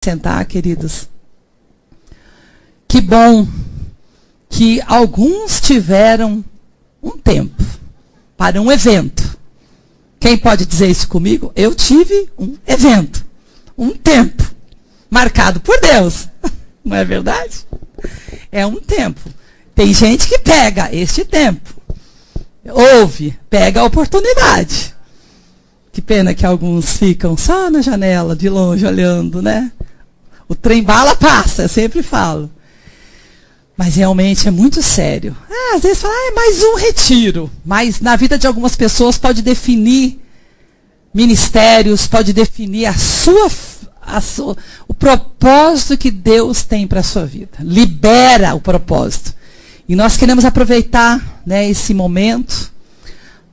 Sentar, queridos. Que bom que alguns tiveram um tempo para um evento. Quem pode dizer isso comigo? Eu tive um evento, um tempo, marcado por Deus. Não é verdade? É um tempo. Tem gente que pega este tempo. Ouve, pega a oportunidade. Que pena que alguns ficam só na janela, de longe, olhando, né? O trem-bala passa, eu sempre falo. Mas realmente é muito sério. Às vezes fala, é mais um retiro. Mas na vida de algumas pessoas pode definir ministérios, pode definir o propósito que Deus tem para a sua vida. Libera o propósito. E nós queremos aproveitar, né, esse momento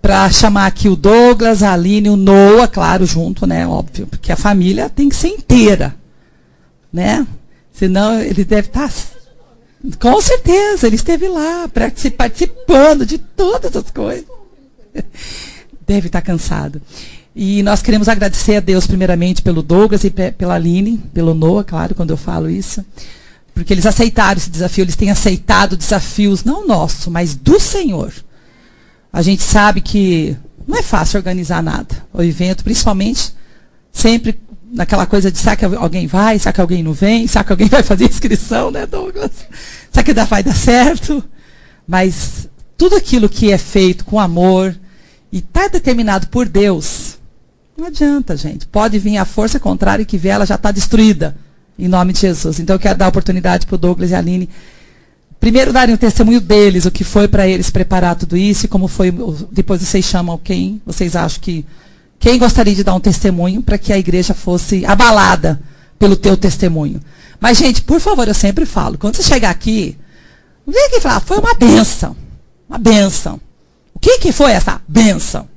para chamar aqui o Douglas, a Aline, o Noah, claro, junto, né, óbvio, porque a família tem que ser inteira, né? Senão ele deve estar, com certeza, ele esteve lá participando de todas as coisas. Deve estar cansado. E nós queremos agradecer a Deus primeiramente pelo Douglas e pela Aline, pelo Noah, claro, quando eu falo isso, porque eles aceitaram esse desafio, eles têm aceitado desafios, não nosso, mas do Senhor. A gente sabe que não é fácil organizar nada. O evento, principalmente, sempre naquela coisa de será que alguém vai, será que alguém não vem, será que alguém vai fazer inscrição, né, Douglas? Será que vai dar certo? Mas tudo aquilo que é feito com amor e está determinado por Deus, não adianta, gente. Pode vir a força contrária que vier, ela já está destruída, em nome de Jesus. Então eu quero dar a oportunidade para o Douglas e a Aline primeiro darem o testemunho deles, o que foi para eles preparar tudo isso e como foi, depois vocês chamam quem vocês acham que, quem gostaria de dar um testemunho para que a igreja fosse abalada pelo teu testemunho. Mas, gente, por favor, eu sempre falo, quando você chegar aqui, vem aqui e falar, foi uma bênção, uma bênção. O que foi essa bênção?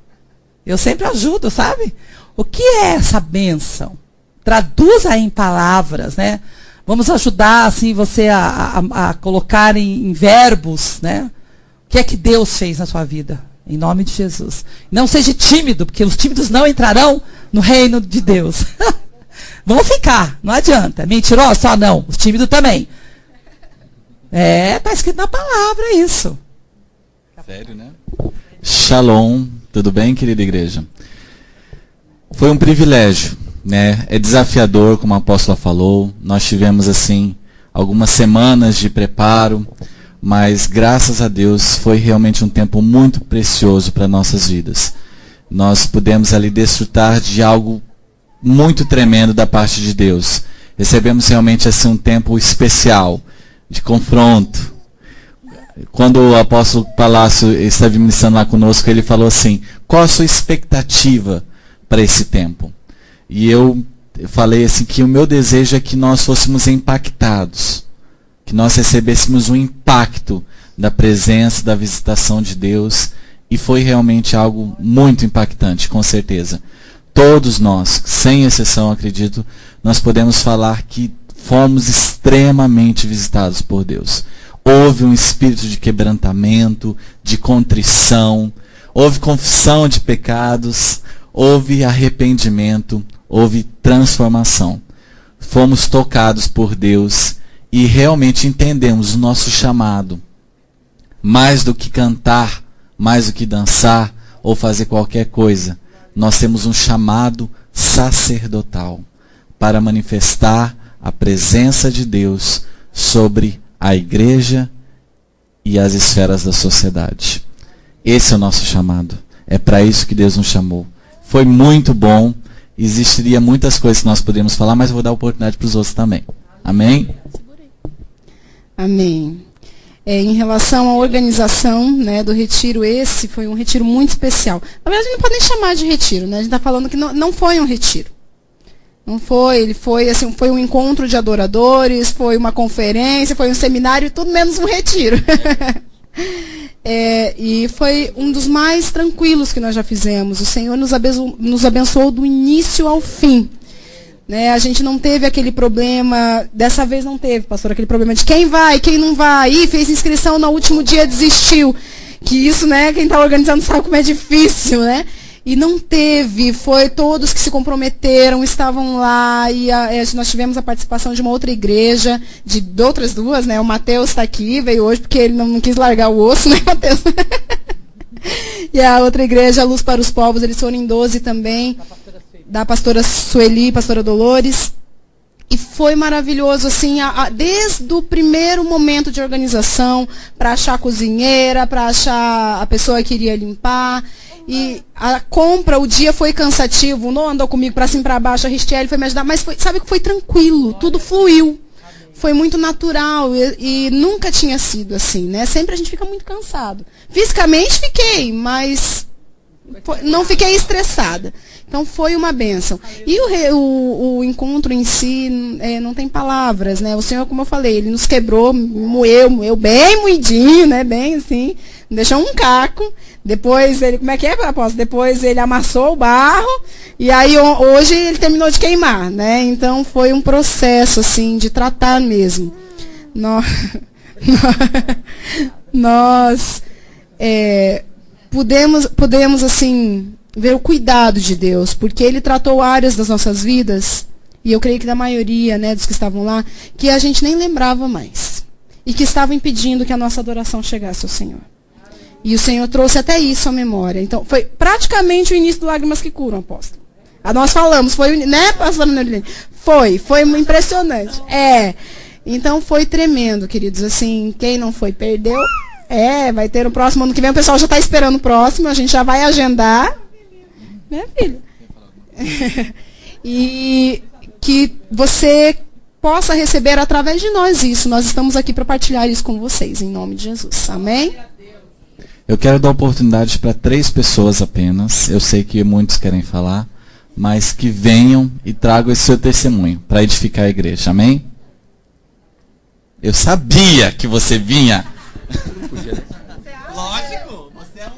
Eu sempre ajudo, sabe? O que é essa bênção? Traduza em palavras, né? Vamos ajudar, assim, você a colocar em verbos, né? O que é que Deus fez na sua vida? Em nome de Jesus. Não seja tímido, porque os tímidos não entrarão no reino de Deus. Vão ficar, não adianta. Mentiroso? Só não. Os tímidos também. Está escrito na palavra isso. Sério, né? Shalom. Tudo bem, querida igreja? Foi um privilégio. Né? É desafiador, como a apóstola falou. Nós tivemos assim algumas semanas de preparo, mas graças a Deus foi realmente um tempo muito precioso para nossas vidas. Nós pudemos ali desfrutar de algo muito tremendo da parte de Deus. Recebemos realmente assim um tempo especial de confronto. Quando o apóstolo Palácio esteve ministrando lá conosco, ele falou assim: qual a sua expectativa para esse tempo? E eu falei assim que o meu desejo é que nós fôssemos impactados, que nós recebêssemos um impacto da presença, da visitação de Deus, e foi realmente algo muito impactante, com certeza. Todos nós, sem exceção, acredito, nós podemos falar que fomos extremamente visitados por Deus. Houve um espírito de quebrantamento, de contrição, houve confissão de pecados, houve arrependimento, houve transformação. Fomos tocados por Deus e realmente entendemos o nosso chamado. Mais do que cantar, mais do que dançar ou fazer qualquer coisa, nós temos um chamado sacerdotal para manifestar a presença de Deus sobre a igreja e as esferas da sociedade. Esse é o nosso chamado. É para isso que Deus nos chamou. Foi muito bom. Existiria muitas coisas que nós poderíamos falar, mas eu vou dar oportunidade para os outros também. Amém? Amém. Em relação à organização, né, do retiro, esse foi um retiro muito especial. Na verdade, a gente não pode nem chamar de retiro, né? A gente está falando que não foi um retiro. Não foi, ele foi, assim, foi um encontro de adoradores, foi uma conferência, foi um seminário, tudo menos um retiro. E foi um dos mais tranquilos que nós já fizemos. O Senhor nos abençoou do início ao fim. Né? A gente não teve aquele problema, dessa vez não teve, pastor, aquele problema de quem vai, quem não vai, fez inscrição no último dia, desistiu. Que isso, né, quem está organizando sabe como é difícil, né? E não teve, foi todos que se comprometeram, estavam lá, e nós tivemos a participação de uma outra igreja, de outras duas, né? O Mateus está aqui, veio hoje porque ele não quis largar o osso, né, Mateus? E a outra igreja, Luz para os Povos, eles foram em 12 também, da pastora Sueli, pastora Dolores. E foi maravilhoso, assim, desde o primeiro momento de organização, para achar a cozinheira, para achar a pessoa que iria limpar. E a compra, o dia foi cansativo, o Noah andou comigo para cima e para baixo, a Ristiele foi me ajudar, mas sabe que foi tranquilo, tudo fluiu. Foi muito natural e nunca tinha sido assim, né? Sempre a gente fica muito cansado. Fisicamente fiquei, mas não fiquei estressada. Então foi uma bênção. E o encontro em si não tem palavras, né? O Senhor, como eu falei, Ele nos quebrou, moeu bem moidinho, né? Bem assim, deixou um caco. Depois ele, como é que é, apóstolo? Depois ele amassou o barro e aí hoje ele terminou de queimar, né? Então foi um processo assim de tratar mesmo. Nós podemos assim ver o cuidado de Deus, porque Ele tratou áreas das nossas vidas, e eu creio que da maioria, né, dos que estavam lá, que a gente nem lembrava mais e que estavam impedindo que a nossa adoração chegasse ao Senhor. E o Senhor trouxe até isso à memória. Então, foi praticamente o início do Lágrimas que Curam, apóstolo. Nós falamos, foi, né, pastora Nerilene? Foi impressionante. Então, foi tremendo, queridos. Assim, quem não foi, perdeu. Vai ter o próximo ano que vem. O pessoal já está esperando o próximo. A gente já vai agendar. Né, filho? E que você possa receber através de nós isso. Nós estamos aqui para partilhar isso com vocês, em nome de Jesus. Amém? Eu quero dar oportunidade para 3 pessoas apenas. Eu sei que muitos querem falar, mas que venham e tragam esse seu testemunho para edificar a igreja. Amém? Eu sabia que você vinha. Lógico, você é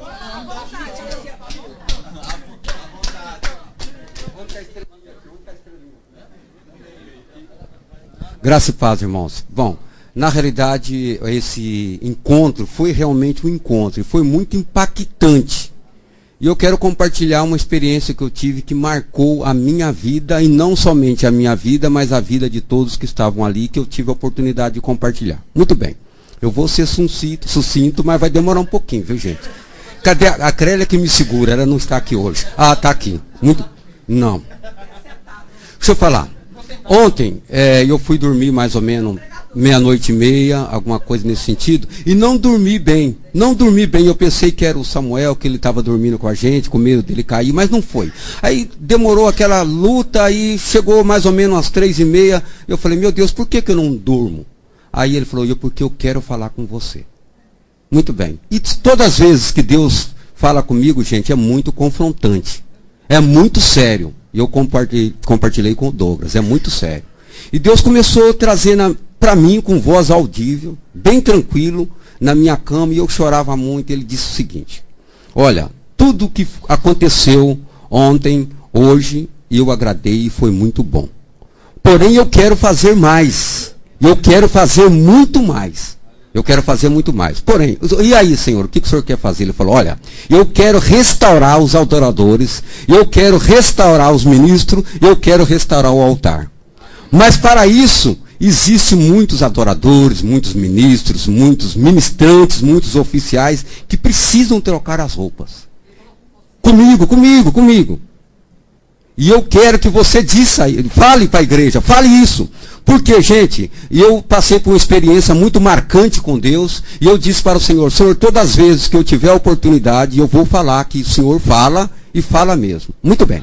Graça e paz, irmãos. Bom, na realidade, esse encontro foi realmente um encontro e foi muito impactante. E eu quero compartilhar uma experiência que eu tive que marcou a minha vida, e não somente a minha vida, mas a vida de todos que estavam ali, que eu tive a oportunidade de compartilhar. Muito bem. Eu vou ser sucinto, mas vai demorar um pouquinho, viu, gente? Cadê a Crélia que me segura? Ela não está aqui hoje. Ah, está aqui. Não. Deixa eu falar. Ontem, eu fui dormir mais ou menos 00:30, alguma coisa nesse sentido, e não dormi bem. Eu pensei que era o Samuel, que ele estava dormindo com a gente, com medo dele cair, mas não foi. Aí demorou aquela luta, e chegou mais ou menos às 3:30, eu falei, meu Deus, por que eu não durmo? Aí ele falou, porque eu quero falar com você. Muito bem. E todas as vezes que Deus fala comigo, gente, é muito confrontante. É muito sério. E eu compartilhei com o Douglas, é muito sério. E Deus começou a trazer para mim, com voz audível, bem tranquilo, na minha cama, e eu chorava muito. Ele disse o seguinte, olha, tudo que aconteceu ontem, hoje, eu agradei e foi muito bom. Porém, eu quero fazer mais. Eu quero fazer muito mais. Porém, e aí, Senhor, o que o Senhor quer fazer? Ele falou, olha, eu quero restaurar os adoradores, eu quero restaurar os ministros, eu quero restaurar o altar. Mas para isso, existem muitos adoradores, muitos ministros, muitos ministrantes, muitos oficiais que precisam trocar as roupas. Comigo. E eu quero que você fale para a igreja, fale isso. Porque, gente, eu passei por uma experiência muito marcante com Deus, e eu disse para o Senhor, todas as vezes que eu tiver a oportunidade, eu vou falar que o Senhor fala, e fala mesmo. Muito bem.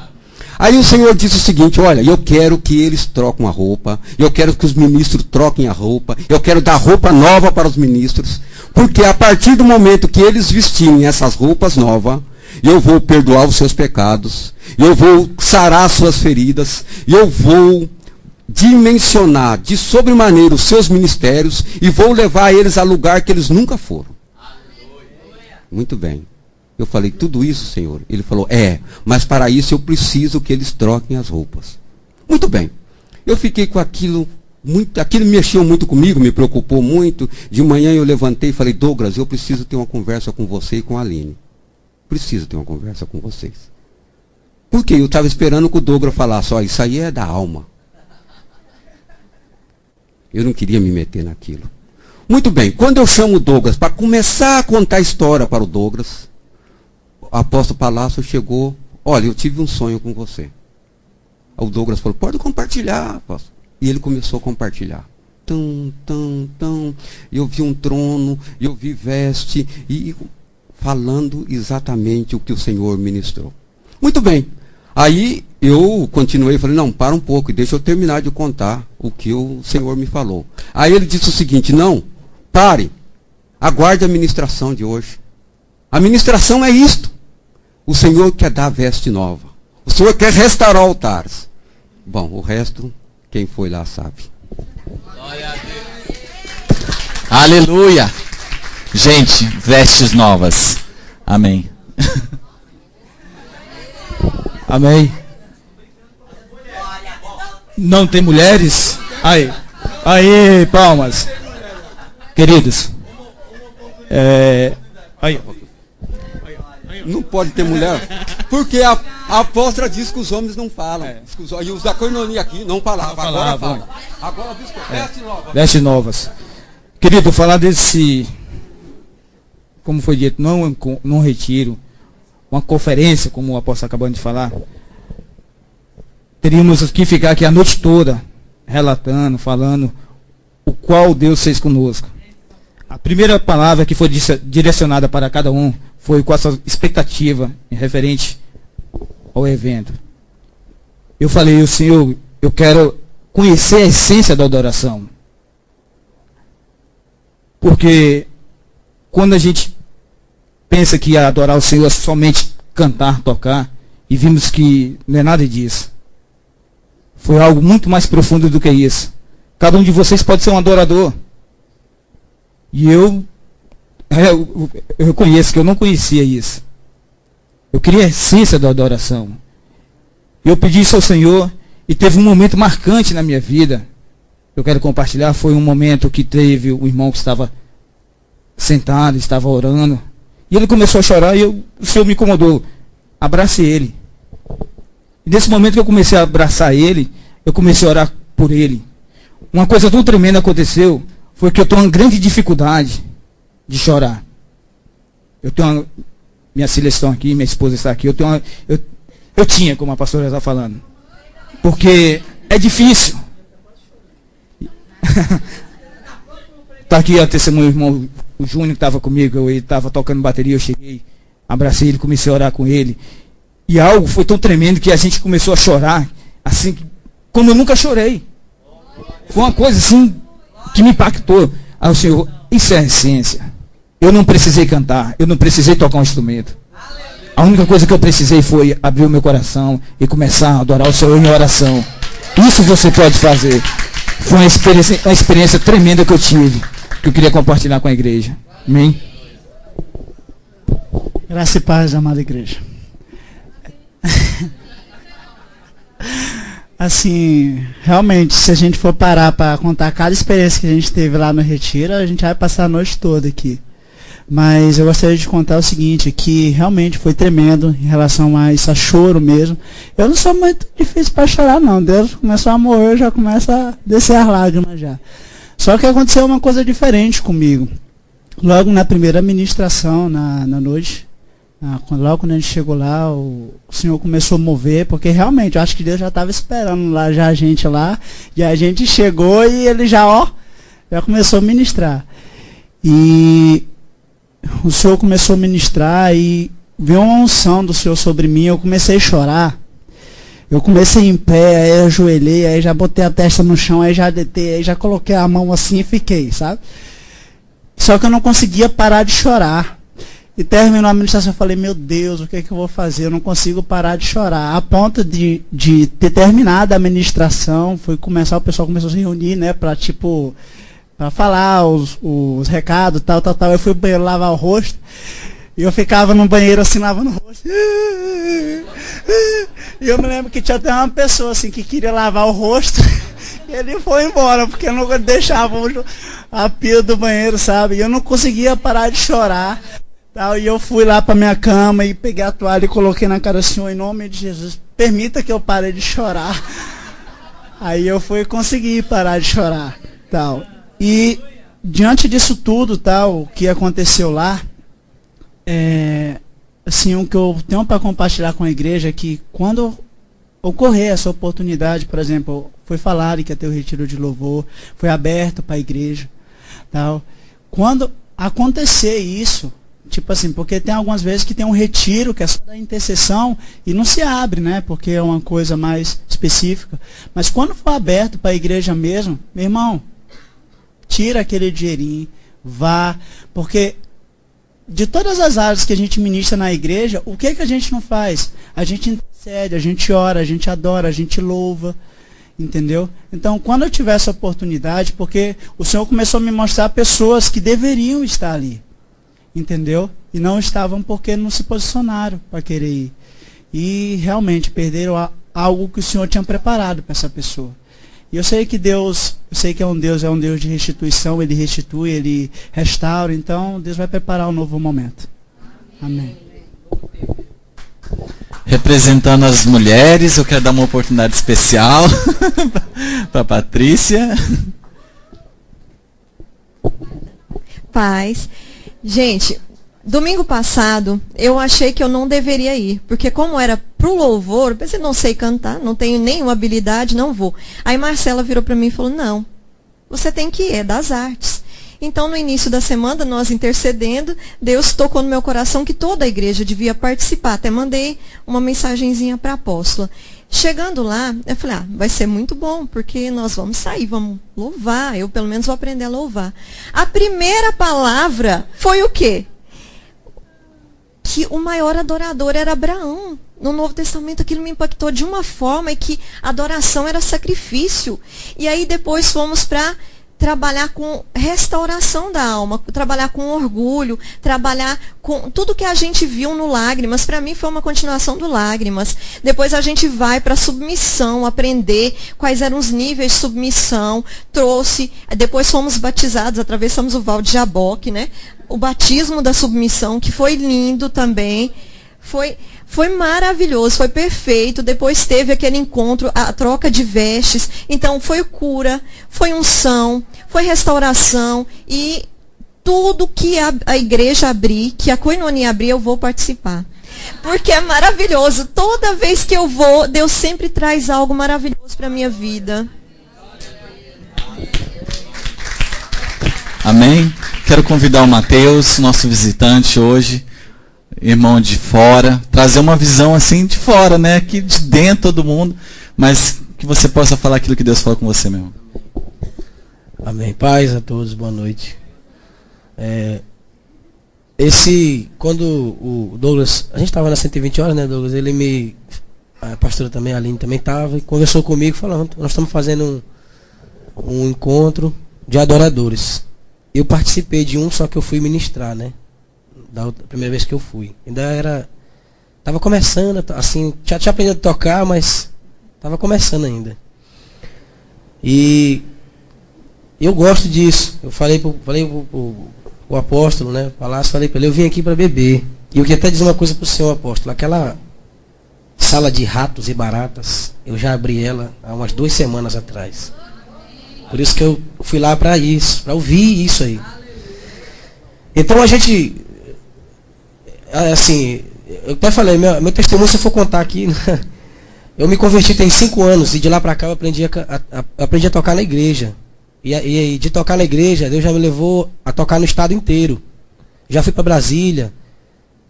Aí o Senhor disse o seguinte, olha, eu quero que eles troquem a roupa, eu quero que os ministros troquem a roupa, eu quero dar roupa nova para os ministros, porque a partir do momento que eles vestirem essas roupas novas, eu vou perdoar os seus pecados, eu vou sarar as suas feridas, eu vou dimensionar de sobremaneira os seus ministérios e vou levar eles a lugar que eles nunca foram. Muito bem. Eu falei, tudo isso, Senhor? Ele falou, mas para isso eu preciso que eles troquem as roupas. Muito bem. Eu fiquei com aquilo, aquilo mexeu muito comigo, me preocupou muito. De manhã eu levantei e falei, Douglas, eu preciso ter uma conversa com você e com a Aline. Preciso ter uma conversa com vocês. Por quê? Eu estava esperando que o Douglas falasse, ó, isso aí é da alma. Eu não queria me meter naquilo. Muito bem, quando eu chamo o Douglas para começar a contar a história para o Douglas, o apóstolo Palácio chegou, olha, eu tive um sonho com você. O Douglas falou, pode compartilhar, apóstolo. E ele começou a compartilhar. Eu vi um trono, eu vi veste, e falando exatamente o que o Senhor ministrou. Muito bem. Aí eu continuei, falei, não, para um pouco, e deixa eu terminar de contar o que o Senhor me falou. Aí ele disse o seguinte, não, pare, aguarde a ministração de hoje. A ministração é isto. O Senhor quer dar veste nova. O Senhor quer restaurar altares. Bom, o resto, quem foi lá sabe. Glória a Deus. Aleluia. Gente, vestes novas. Amém. Amém. Não tem mulheres? Aí. Aí, palmas. Queridos. Aí. Não pode ter mulher. Porque a apóstola diz que os homens não falam. E os da coinonia aqui não falavam. Agora fala. Agora diz que veste nova. Vestes novas. Querido, falar desse, como foi dito, não retiro, uma conferência, como o apóstolo acabou de falar, teríamos que ficar aqui a noite toda, relatando, falando o qual Deus fez conosco. A primeira palavra que foi direcionada para cada um foi com a sua expectativa em referente ao evento. Eu falei, Senhor, eu quero conhecer a essência da adoração. Porque quando a gente pensa que adorar o Senhor é somente cantar, tocar, e vimos que não é nada disso. Foi algo muito mais profundo do que isso. Cada um de vocês pode ser um adorador. E eu reconheço que eu não conhecia isso. Eu queria a essência da adoração. Eu pedi isso ao Senhor e teve um momento marcante na minha vida. Eu quero compartilhar, foi um momento que teve o irmão que estava sentado, estava orando. E ele começou a chorar e o Senhor me incomodou. Abrace ele. E nesse momento que eu comecei a abraçar ele, eu comecei a orar por ele. Uma coisa tão tremenda aconteceu, foi que eu tenho uma grande dificuldade de chorar. Eu tenho minhas filhas estão aqui, minha esposa está aqui, eu tinha, como a pastora está falando. Porque é difícil. Está aqui a testemunha, o irmão, o Júnior que estava comigo, ele estava tocando bateria, eu cheguei, abracei ele, comecei a orar com ele. E algo foi tão tremendo que a gente começou a chorar, assim, como eu nunca chorei. Foi uma coisa assim, que me impactou. Aí o Senhor, isso é a essência. Eu não precisei cantar, eu não precisei tocar um instrumento. A única coisa que eu precisei foi abrir o meu coração e começar a adorar o Senhor em oração. Isso você pode fazer. Foi uma experiência tremenda que eu tive, que eu queria compartilhar com a igreja. Amém? Graça e paz, amada igreja. Assim, realmente, se a gente for parar para contar cada experiência que a gente teve lá no Retiro, a gente vai passar a noite toda aqui. Mas eu gostaria de contar o seguinte, que realmente foi tremendo em relação a isso, a choro mesmo. Eu não sou muito difícil para chorar não, Deus começou a morrer, já começa a descer as lágrimas já. Só que aconteceu uma coisa diferente comigo. Logo na primeira ministração, na noite, logo quando a gente chegou lá, o Senhor começou a mover, porque realmente, eu acho que Deus já estava esperando lá, já a gente lá, e a gente chegou e ele já começou a ministrar. E o Senhor começou a ministrar e veio uma unção do Senhor sobre mim, eu comecei a chorar. Eu comecei em pé, aí eu ajoelhei, aí já botei a testa no chão, aí já deitei, aí já coloquei a mão assim e fiquei, sabe? Só que eu não conseguia parar de chorar. E terminou a ministração, eu falei, meu Deus, o que é que eu vou fazer? Eu não consigo parar de chorar. A ponto de ter terminado a ministração, o pessoal começou a se reunir, né, para falar os recados, tal. Eu fui pro banheiro lavar o rosto, e eu ficava no banheiro assim, lavando o rosto. E eu me lembro que tinha até uma pessoa assim, que queria lavar o rosto, e ele foi embora, porque eu não deixava a pia do banheiro, sabe? E eu não conseguia parar de chorar. Tal, e eu fui lá para minha cama e peguei a toalha e coloquei na cara do Senhor, em nome de Jesus, permita que eu pare de chorar. Aí eu fui conseguir parar de chorar. Tal. E diante disso tudo, tal, o que aconteceu lá, assim, o que eu tenho para compartilhar com a igreja é que quando ocorrer essa oportunidade, por exemplo, foi falado que ia ter o retiro de louvor, foi aberto para a igreja, tal. Quando acontecer isso, tipo assim, porque tem algumas vezes que tem um retiro que é só da intercessão e não se abre, né? Porque é uma coisa mais específica. Mas quando for aberto para a igreja mesmo, meu irmão, tira aquele dinheirinho, vá, porque de todas as áreas que a gente ministra na igreja, o que a gente não faz? A gente intercede, a gente ora, a gente adora, a gente louva, entendeu? Então, quando eu tiver essa oportunidade, porque o Senhor começou a me mostrar pessoas que deveriam estar ali, entendeu? E não estavam porque não se posicionaram para querer ir. E realmente perderam algo que o Senhor tinha preparado para essa pessoa. E eu sei que Deus, eu sei que é um Deus de restituição, Ele restitui, Ele restaura, então Deus vai preparar um novo momento. Amém. Representando as mulheres, eu quero dar uma oportunidade especial para a Patrícia. Paz. Gente, domingo passado, eu achei que eu não deveria ir, porque como era pro louvor, eu pensei, não sei cantar, não tenho nenhuma habilidade, não vou. Aí Marcela virou para mim e falou, não, você tem que ir, é das artes. Então, no início da semana, nós intercedendo, Deus tocou no meu coração que toda a igreja devia participar. Até mandei uma mensagenzinha para a apóstola. Chegando lá, eu falei, vai ser muito bom, porque nós vamos sair, vamos louvar. Eu, pelo menos, vou aprender a louvar. A primeira palavra foi o quê? Que o maior adorador era Abraão. No Novo Testamento, aquilo me impactou de uma forma que a adoração era sacrifício. E aí, depois, fomos para trabalhar com restauração da alma, trabalhar com orgulho, trabalhar com tudo que a gente viu no Lágrimas. Para mim foi uma continuação do Lágrimas. Depois a gente vai para submissão, aprender quais eram os níveis de submissão. Depois fomos batizados, atravessamos o Val de Jaboque, né? O batismo da submissão, que foi lindo também. Foi maravilhoso, foi perfeito. Depois teve aquele encontro, a troca de vestes. Então foi cura, foi unção, foi restauração. E tudo que a igreja abrir, que a Koinonia abrir, eu vou participar. Porque é maravilhoso. Toda vez que eu vou, Deus sempre traz algo maravilhoso para a minha vida. Amém? Quero convidar o Mateus, nosso visitante hoje, irmão de fora, trazer uma visão assim de fora, né? Aqui de dentro todo mundo, mas que você possa falar aquilo que Deus falou com você mesmo. Amém. Paz a todos, boa noite. Quando o Douglas, a gente estava na 120 horas, né, Douglas? A pastora também, a Aline também estava, e conversou comigo, falou, nós estamos fazendo um encontro de adoradores. Eu participei de um, só que eu fui ministrar, né? Da primeira vez que eu fui. Tava começando, assim, já tinha aprendido a tocar, mas tava começando ainda. E eu gosto disso. Eu falei pro apóstolo, né, Palácio, falei para ele, eu vim aqui para beber. E eu queria até dizer uma coisa pro senhor apóstolo, aquela sala de ratos e baratas, eu já abri ela há umas 2 semanas atrás. Por isso que eu fui lá para isso, para ouvir isso aí. Então a gente, assim, eu até falei, meu testemunho, se eu for contar aqui, eu me converti tem 5 anos e de lá para cá eu aprendi a tocar na igreja. E de tocar na igreja, Deus já me levou a tocar no estado inteiro. Já fui para Brasília.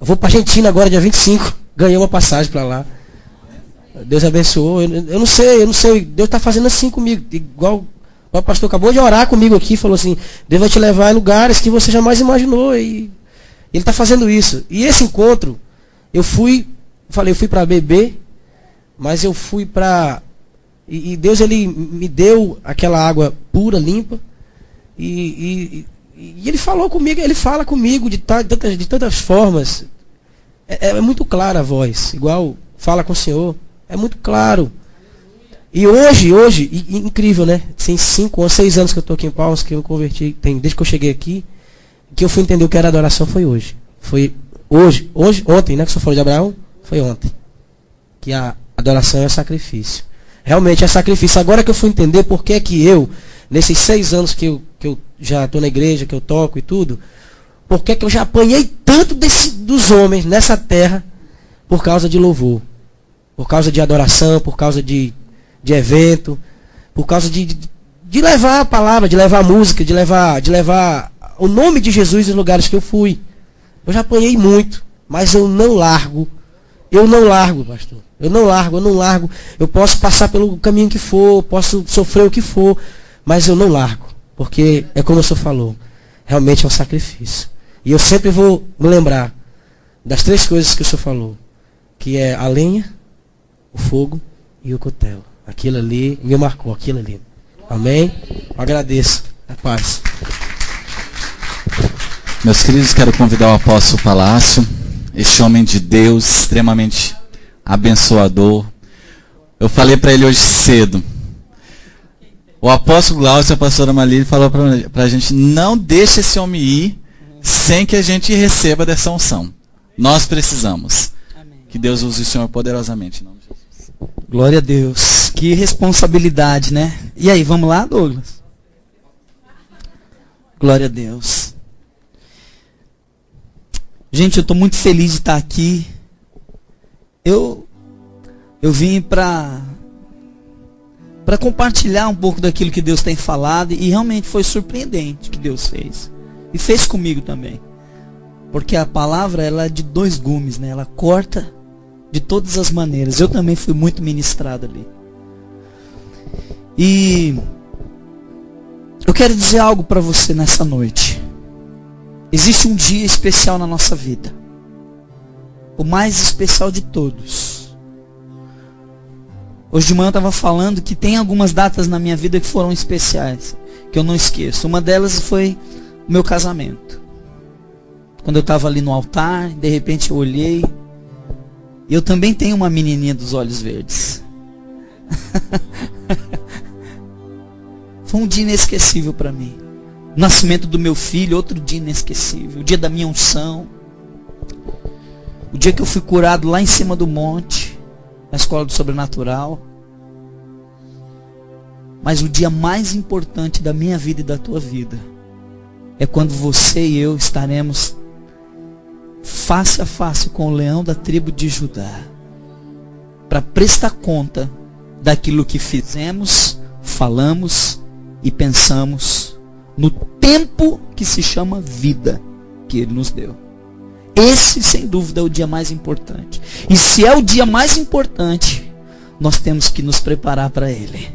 Eu vou para Argentina agora, dia 25. Ganhei uma passagem para lá. Deus abençoou. Eu não sei. Deus está fazendo assim comigo. Igual o pastor acabou de orar comigo aqui. Falou assim, Deus vai te levar em lugares que você jamais imaginou. E Ele está fazendo isso. E esse encontro, eu fui para beber, mas eu fui para... E Deus, Ele me deu aquela água pura, limpa. E Ele falou comigo, Ele fala comigo de tantas formas. É muito clara a voz, igual fala com o Senhor. É muito claro. E hoje, incrível, né? Tem 5 ou 6 anos que eu estou aqui em Palmas, que eu me converti, desde que eu cheguei aqui, que eu fui entender o que era adoração foi hoje. Foi ontem, né, que o senhor falou de Abraão? Foi ontem. Que a adoração é sacrifício. Realmente é sacrifício. Agora que eu fui entender por que que eu, nesses 6 anos que eu já estou na igreja, que eu toco e tudo, por que que eu já apanhei tanto dos homens nessa terra por causa de louvor, por causa de adoração, por causa de evento, por causa de levar a palavra, de levar a música, de levar o nome de Jesus nos lugares que eu fui. Eu já apanhei muito, mas eu não largo. Eu não largo, pastor. Eu não largo. Eu posso passar pelo caminho que for, posso sofrer o que for, mas eu não largo. Porque é como o senhor falou, realmente é um sacrifício. E eu sempre vou me lembrar das 3 coisas que o senhor falou, que é a lenha, o fogo e o cutelo. Aquilo ali me marcou, aquilo ali. Amém? Eu agradeço. A paz. Meus queridos, quero convidar o apóstolo Palácio, este homem de Deus, extremamente abençoador. Eu falei para ele hoje cedo. O apóstolo Glaucio e a pastora Malília falou para a gente, não deixe esse homem ir sem que a gente receba dessa unção. Nós precisamos. Que Deus use o Senhor poderosamente. Em nome de Jesus. Glória a Deus. Que responsabilidade, né? E aí, vamos lá, Douglas? Glória a Deus. Gente, eu estou muito feliz de estar aqui. Eu vim para compartilhar um pouco daquilo que Deus tem falado, e realmente foi surpreendente o que Deus fez. E fez comigo também. Porque a palavra, ela é de 2 gumes, né? Ela corta de todas as maneiras. Eu também fui muito ministrado ali. E eu quero dizer algo para você nessa noite. Existe um dia especial na nossa vida. O mais especial de todos. Hoje de manhã eu estava falando que tem algumas datas na minha vida que foram especiais, que eu não esqueço. Uma delas foi o meu casamento. Quando eu estava ali no altar, de repente eu olhei. E eu também tenho uma menininha dos olhos verdes. Foi um dia inesquecível para mim. O nascimento do meu filho, outro dia inesquecível. O dia da minha unção. O dia que eu fui curado lá em cima do monte, na escola do sobrenatural. Mas o dia mais importante da minha vida e da tua vida é quando você e eu estaremos face a face com o leão da tribo de Judá, para prestar conta daquilo que fizemos, falamos e pensamos no tempo que se chama vida que Ele nos deu. Esse, sem dúvida, é o dia mais importante. E se é o dia mais importante, nós temos que nos preparar para Ele.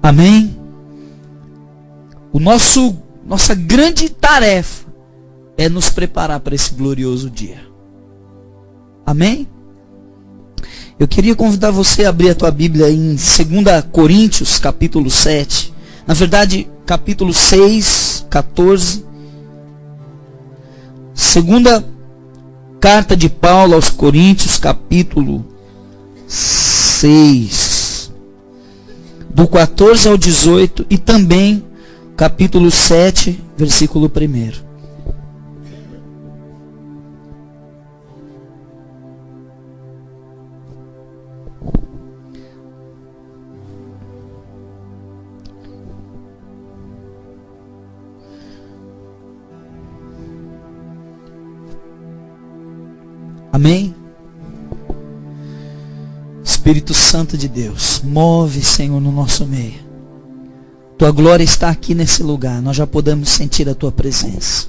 Amém? Nossa grande tarefa é nos preparar para esse glorioso dia. Amém? Eu queria convidar você a abrir a tua Bíblia em 2 Coríntios, capítulo 7. Na verdade, capítulo 6, 14. Segunda carta de Paulo aos Coríntios, capítulo 6. Do 14 ao 18. E também capítulo 7, versículo 1. Amém? Espírito Santo de Deus, move, Senhor, no nosso meio. Tua glória está aqui nesse lugar. Nós já podemos sentir a Tua presença.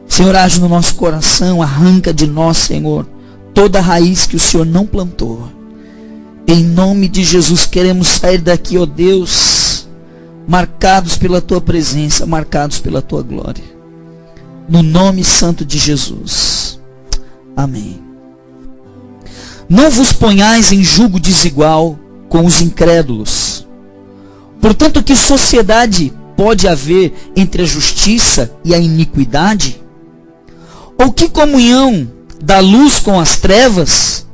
Senhor, age no nosso coração. Arranca de nós, Senhor, toda a raiz que o Senhor não plantou. Em nome de Jesus, queremos sair daqui, ó Deus, marcados pela Tua presença, marcados pela Tua glória. No nome santo de Jesus. Amém. Não vos ponhais em julgo desigual com os incrédulos. Portanto, que sociedade pode haver entre a justiça e a iniquidade? Ou que comunhão da luz com as trevas?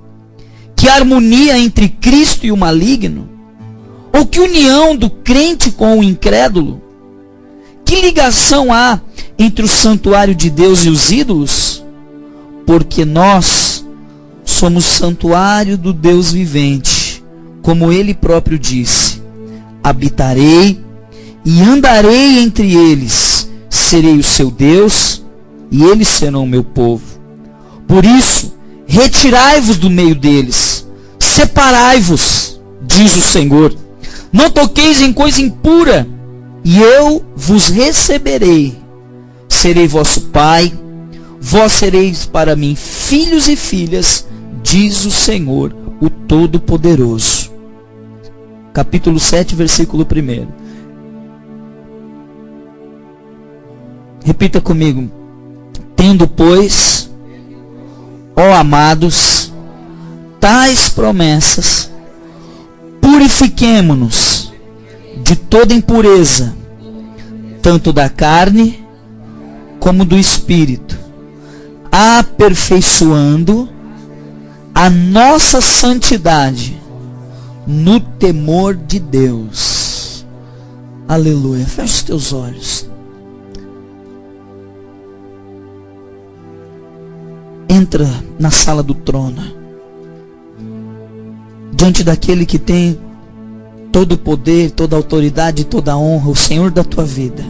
Que harmonia entre Cristo e o maligno? Ou que união do crente com o incrédulo? Que ligação há entre o santuário de Deus e os ídolos? porque nós somos santuário do Deus vivente, como ele próprio disse: habitarei e andarei entre eles, serei o seu Deus e eles serão o meu povo. Por isso, retirai-vos do meio deles, separai-vos, diz o Senhor, não toqueis em coisa impura, e eu vos receberei, serei vosso pai, vós sereis para mim filhos e filhas, diz o Senhor, o Todo-Poderoso. Capítulo 7, versículo 1. Repita comigo. Tendo, pois, ó amados, tais promessas, purifiquemo-nos de toda impureza, tanto da carne como do espírito, aperfeiçoando a nossa santidade no temor de Deus. Aleluia. Feche os teus olhos. Entra na sala do trono, diante daquele que tem todo o poder, toda a autoridade, toda a honra, o Senhor da tua vida.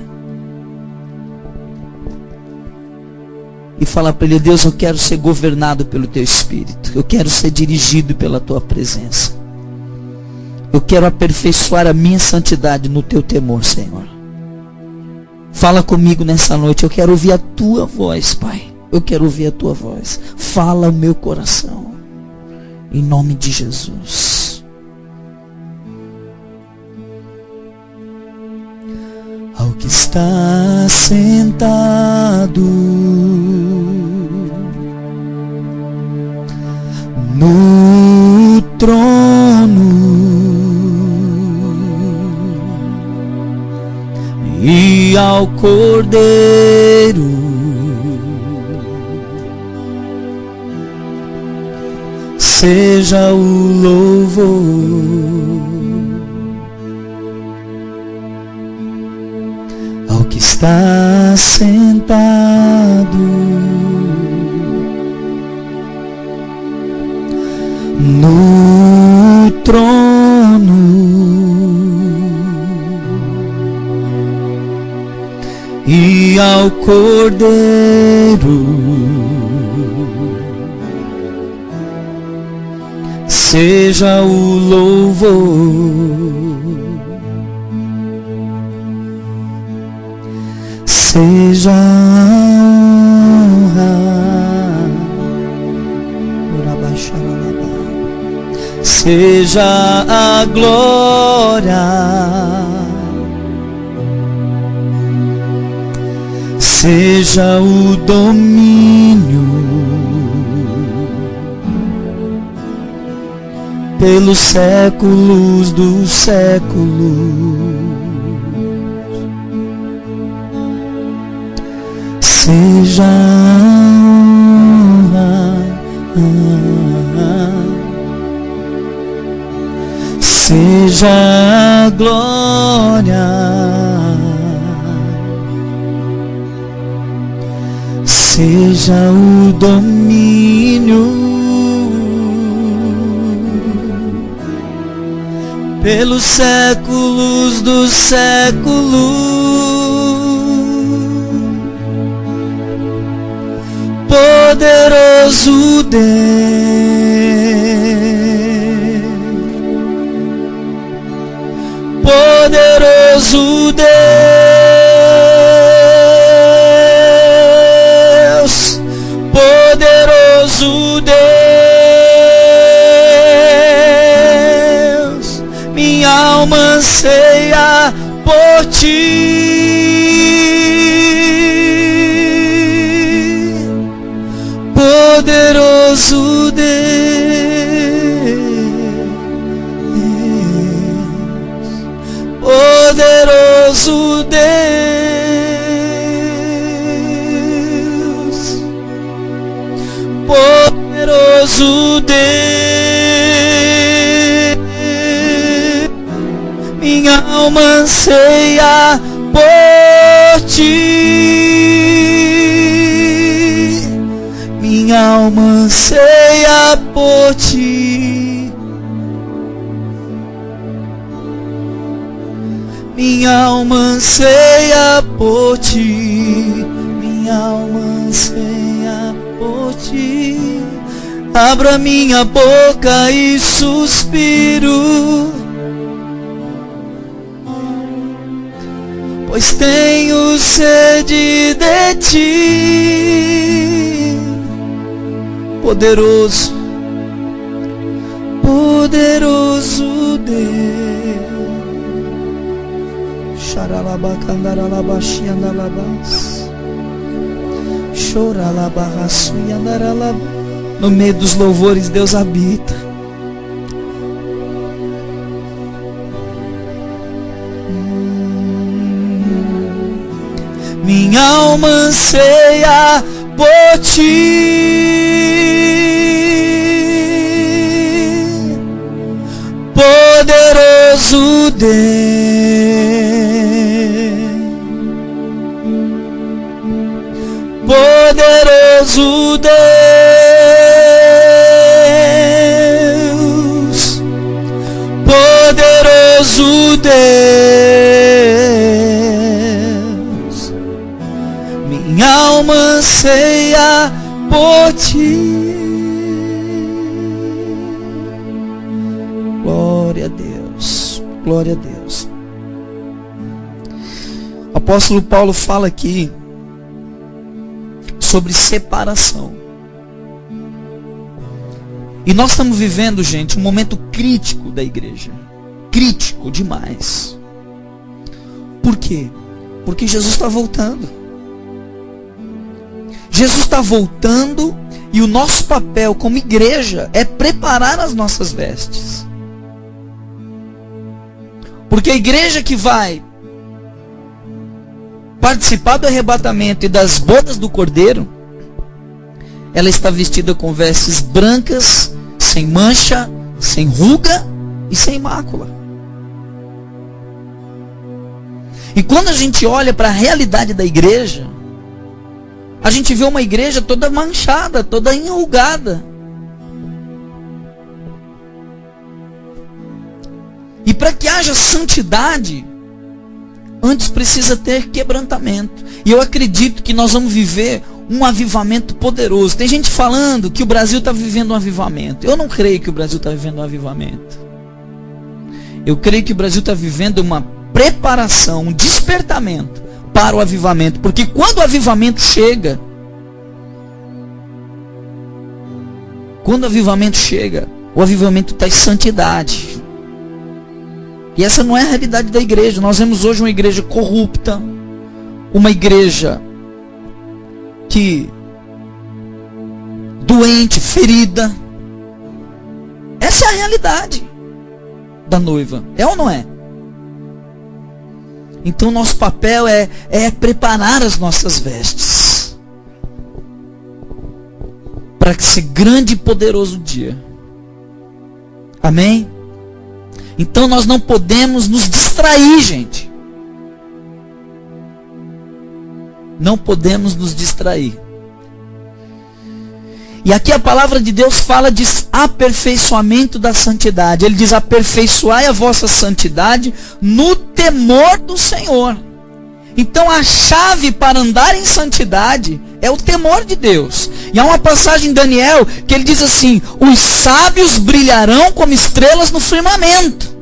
E fala para ele: Deus, eu quero ser governado pelo teu Espírito. Eu quero ser dirigido pela tua presença. Eu quero aperfeiçoar a minha santidade no teu temor, Senhor. Fala comigo nessa noite. Eu quero ouvir a tua voz, Pai. Eu quero ouvir a tua voz. Fala o meu coração. Em nome de Jesus. Ao que está sentado no trono e ao Cordeiro seja o louvor. Ao que está sentado no trono e ao Cordeiro seja o louvor, seja a honra, seja a glória, seja o domínio pelos séculos dos séculos. Seja a honra, seja a glória, seja o domínio pelos séculos dos séculos. Poderoso Deus, poderoso Deus, poderoso Deus, minha alma anseia por ti. Poderoso Deus, poderoso Deus, poderoso Deus, minha alma anseia por ti. Minha Minha alma anseia por ti. Minha alma anseia por ti. Minha alma anseia por ti. Abro a minha boca e suspiro, pois tenho sede de ti. Poderoso, poderoso Deus. Xaralabacandaralabaxiandalabas. Choralabarraçuiandaralabas. No meio dos louvores Deus habita. Minha alma anseia por ti, poderoso Deus, poderoso Deus, poderoso Deus. Minha alma anseia por ti. Glória a Deus, glória a Deus. O apóstolo Paulo fala aqui sobre separação. E nós estamos vivendo, gente, um momento crítico da igreja. Crítico demais. Por quê? Porque Jesus está voltando. Jesus está voltando e o nosso papel como igreja é preparar as nossas vestes. Porque a igreja que vai participar do arrebatamento e das bodas do Cordeiro, ela está vestida com vestes brancas, sem mancha, sem ruga e sem mácula. E quando a gente olha para a realidade da igreja, a gente vê uma igreja toda manchada, toda enrugada. E para que haja santidade, antes precisa ter quebrantamento. E eu acredito que nós vamos viver um avivamento poderoso. Tem gente falando que o Brasil está vivendo um avivamento. Eu não creio que o Brasil está vivendo um avivamento. Eu creio que o Brasil está vivendo uma preparação, um despertamento para o avivamento. Porque quando o avivamento chega, o avivamento está em santidade. E essa não é a realidade da igreja. Nós vemos hoje uma igreja corrupta, uma igreja que doente, ferida. Essa é a realidade da noiva. É ou não é? Então nosso papel é preparar as nossas vestes para esse grande e poderoso dia. Amém? Então nós não podemos nos distrair, gente. Não podemos nos distrair. E aqui a palavra de Deus fala de aperfeiçoamento da santidade. Ele diz: aperfeiçoai a vossa santidade no temor do Senhor. Então a chave para andar em santidade é o temor de Deus. E há uma passagem em Daniel que ele diz assim: os sábios brilharão como estrelas no firmamento.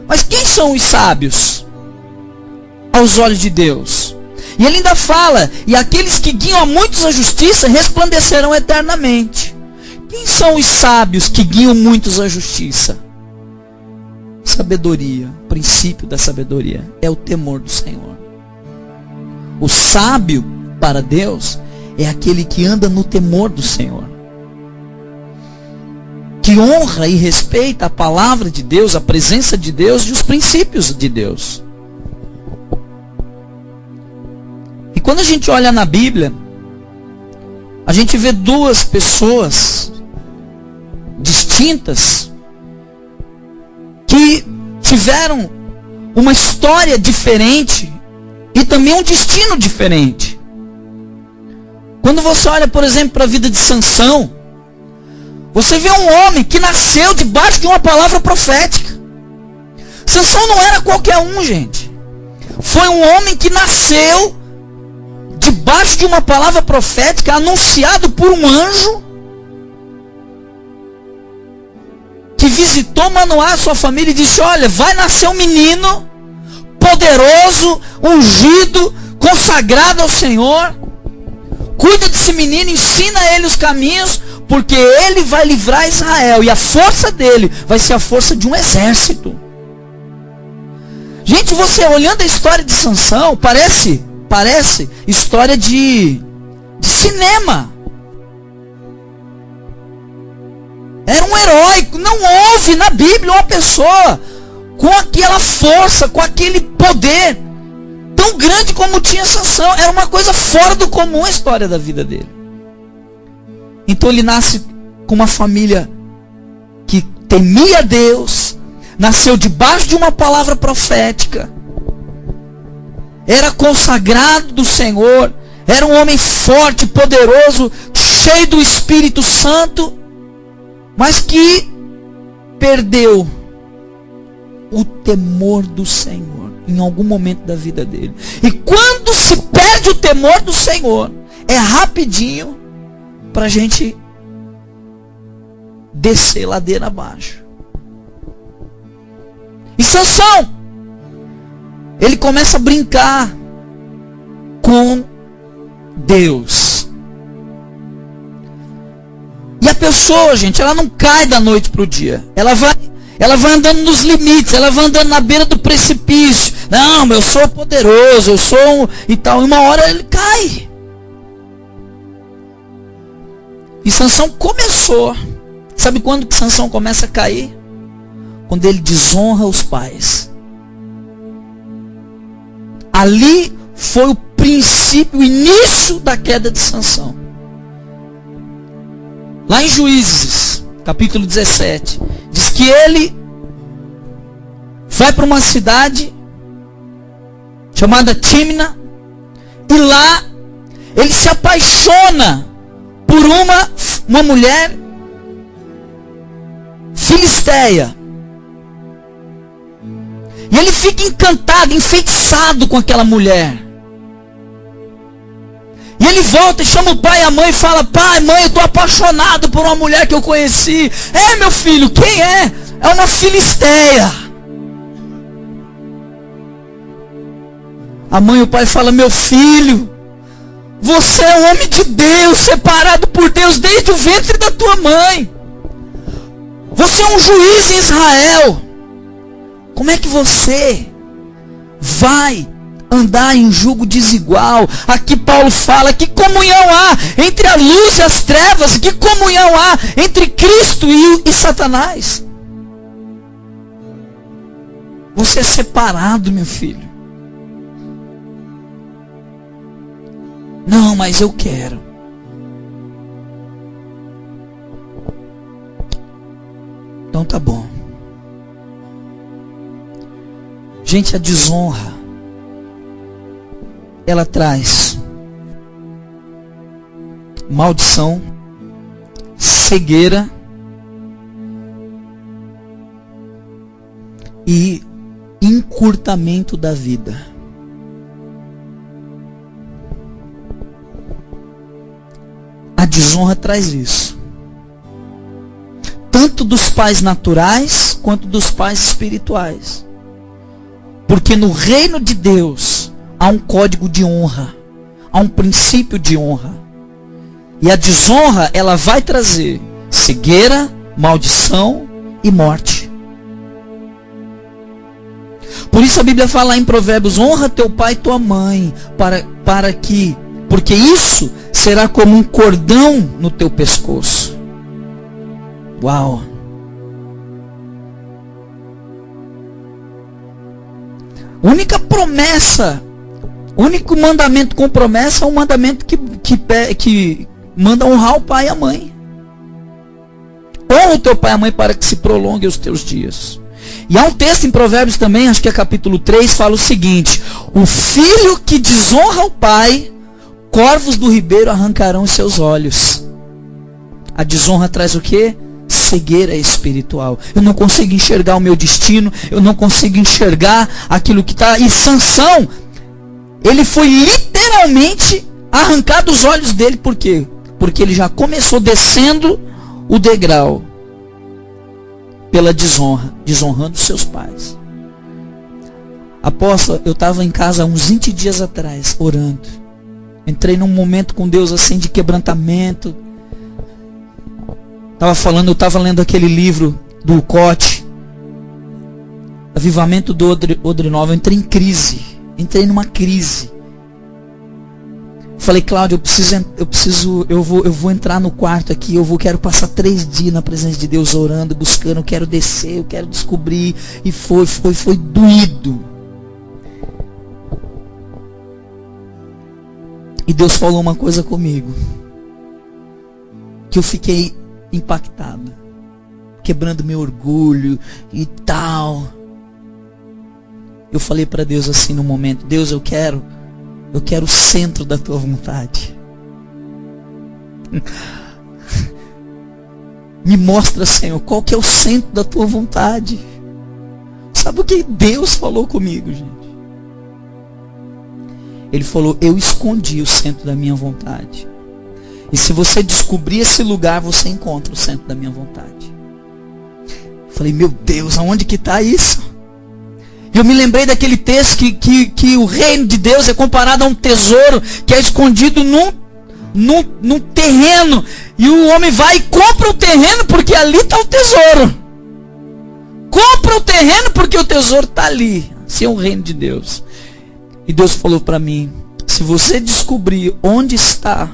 Mas quem são os sábios aos olhos de Deus? E ele ainda fala: e aqueles que guiam a muitos à justiça resplandecerão eternamente. Quem são os sábios que guiam muitos à justiça? Sabedoria, o princípio da sabedoria é o temor do Senhor. O sábio para Deus é aquele que anda no temor do Senhor, que honra e respeita a palavra de Deus, a presença de Deus e os princípios de Deus. E quando a gente olha na Bíblia, a gente vê duas pessoas distintas que tiveram uma história diferente e também um destino diferente. Quando você olha, por exemplo, para a vida de Sansão, você vê um homem que nasceu debaixo de uma palavra profética. Sansão não era qualquer um, gente. Foi um homem que nasceu debaixo de uma palavra profética, anunciado por um anjo, que visitou Manoá, sua família, e disse: olha, vai nascer um menino poderoso, ungido, consagrado ao Senhor. Cuida desse menino, ensina a ele os caminhos, porque ele vai livrar Israel, e a força dele vai ser a força de um exército. Gente, você olhando a história de Sansão, parece história de cinema. Era um herói. Não houve na Bíblia uma pessoa com aquela força, com aquele poder tão grande como tinha Sansão. Era uma coisa fora do comum a história da vida dele. Então ele nasce com uma família que temia Deus, nasceu debaixo de uma palavra profética, era consagrado do Senhor, era um homem forte, poderoso, cheio do Espírito Santo, mas que perdeu o temor do Senhor em algum momento da vida dele. E quando se perde o temor do Senhor, é rapidinho para a gente descer ladeira abaixo. E Sansão, ele começa a brincar com Deus. E a pessoa, gente, ela não cai da noite para o dia. Ela vai andando nos limites, ela vai andando na beira do precipício. Não, eu sou poderoso, eu sou e tal. E uma hora ele cai. E Sansão começou. Sabe quando que Sansão começa a cair? Quando ele desonra os pais. Ali foi o princípio, o início da queda de Sansão. Lá em Juízes, capítulo 17, diz que ele vai para uma cidade chamada Tímina, e lá ele se apaixona por uma mulher filisteia. E ele fica encantado, enfeitiçado com aquela mulher. E ele volta e chama o pai e a mãe e fala: pai, mãe, eu estou apaixonado por uma mulher que eu conheci. É, meu filho, quem é? É uma filisteia. A mãe e o pai falam: meu filho, você é um homem de Deus, separado por Deus desde o ventre da tua mãe. Você é um juiz em Israel. Como é que você vai andar em jugo desigual? Aqui Paulo fala: que comunhão há entre a luz e as trevas? Que comunhão há entre Cristo e Satanás? Você é separado, meu filho. Não, mas eu quero. Então tá bom. Gente, a desonra, ela traz maldição, cegueira e encurtamento da vida. A desonra traz isso, tanto dos pais naturais quanto dos pais espirituais. Porque no reino de Deus há um código de honra, há um princípio de honra. E a desonra, ela vai trazer cegueira, maldição e morte. Por isso a Bíblia fala em Provérbios: honra teu pai e tua mãe, porque isso será como um cordão no teu pescoço. Uau! Única promessa, único mandamento com promessa é um mandamento que manda honrar o pai e a mãe. Honra o teu pai e a mãe para que se prolongue os teus dias. E há um texto em Provérbios também, acho que é capítulo 3, fala o seguinte: o filho que desonra o pai corvos do ribeiro arrancarão os seus olhos. A desonra traz o quê? Cegueira espiritual. Eu não consigo enxergar o meu destino, eu não consigo enxergar aquilo que está. E Sansão, ele foi literalmente arrancado os olhos dele. Por quê? Porque ele já começou descendo o degrau pela desonra, desonrando seus pais. Apóstolo, eu estava em casa uns 20 dias atrás, orando. Entrei num momento com Deus assim de quebrantamento. Eu estava lendo aquele livro do Cote, Avivamento do Odre Nova. Eu entrei em crise. Entrei numa crise. Falei, Cláudio, eu vou entrar no quarto aqui, quero passar 3 dias na presença de Deus orando, buscando, eu quero descer, eu quero descobrir. E foi doído. E Deus falou uma coisa comigo, que eu fiquei impactado, quebrando meu orgulho e tal. Eu falei para Deus assim no momento: Deus, eu quero o centro da tua vontade. Me mostra, Senhor, qual que é o centro da tua vontade. Sabe o que Deus falou comigo, gente? Ele falou: eu escondi o centro da minha vontade. E se você descobrir esse lugar, você encontra o centro da minha vontade. Eu falei: meu Deus, aonde que está isso? Eu me lembrei daquele texto que o reino de Deus é comparado a um tesouro que é escondido num terreno. E o homem vai e compra o terreno porque ali está o tesouro. Compra o terreno porque o tesouro está ali. Assim é o reino de Deus. E Deus falou para mim: se você descobrir onde está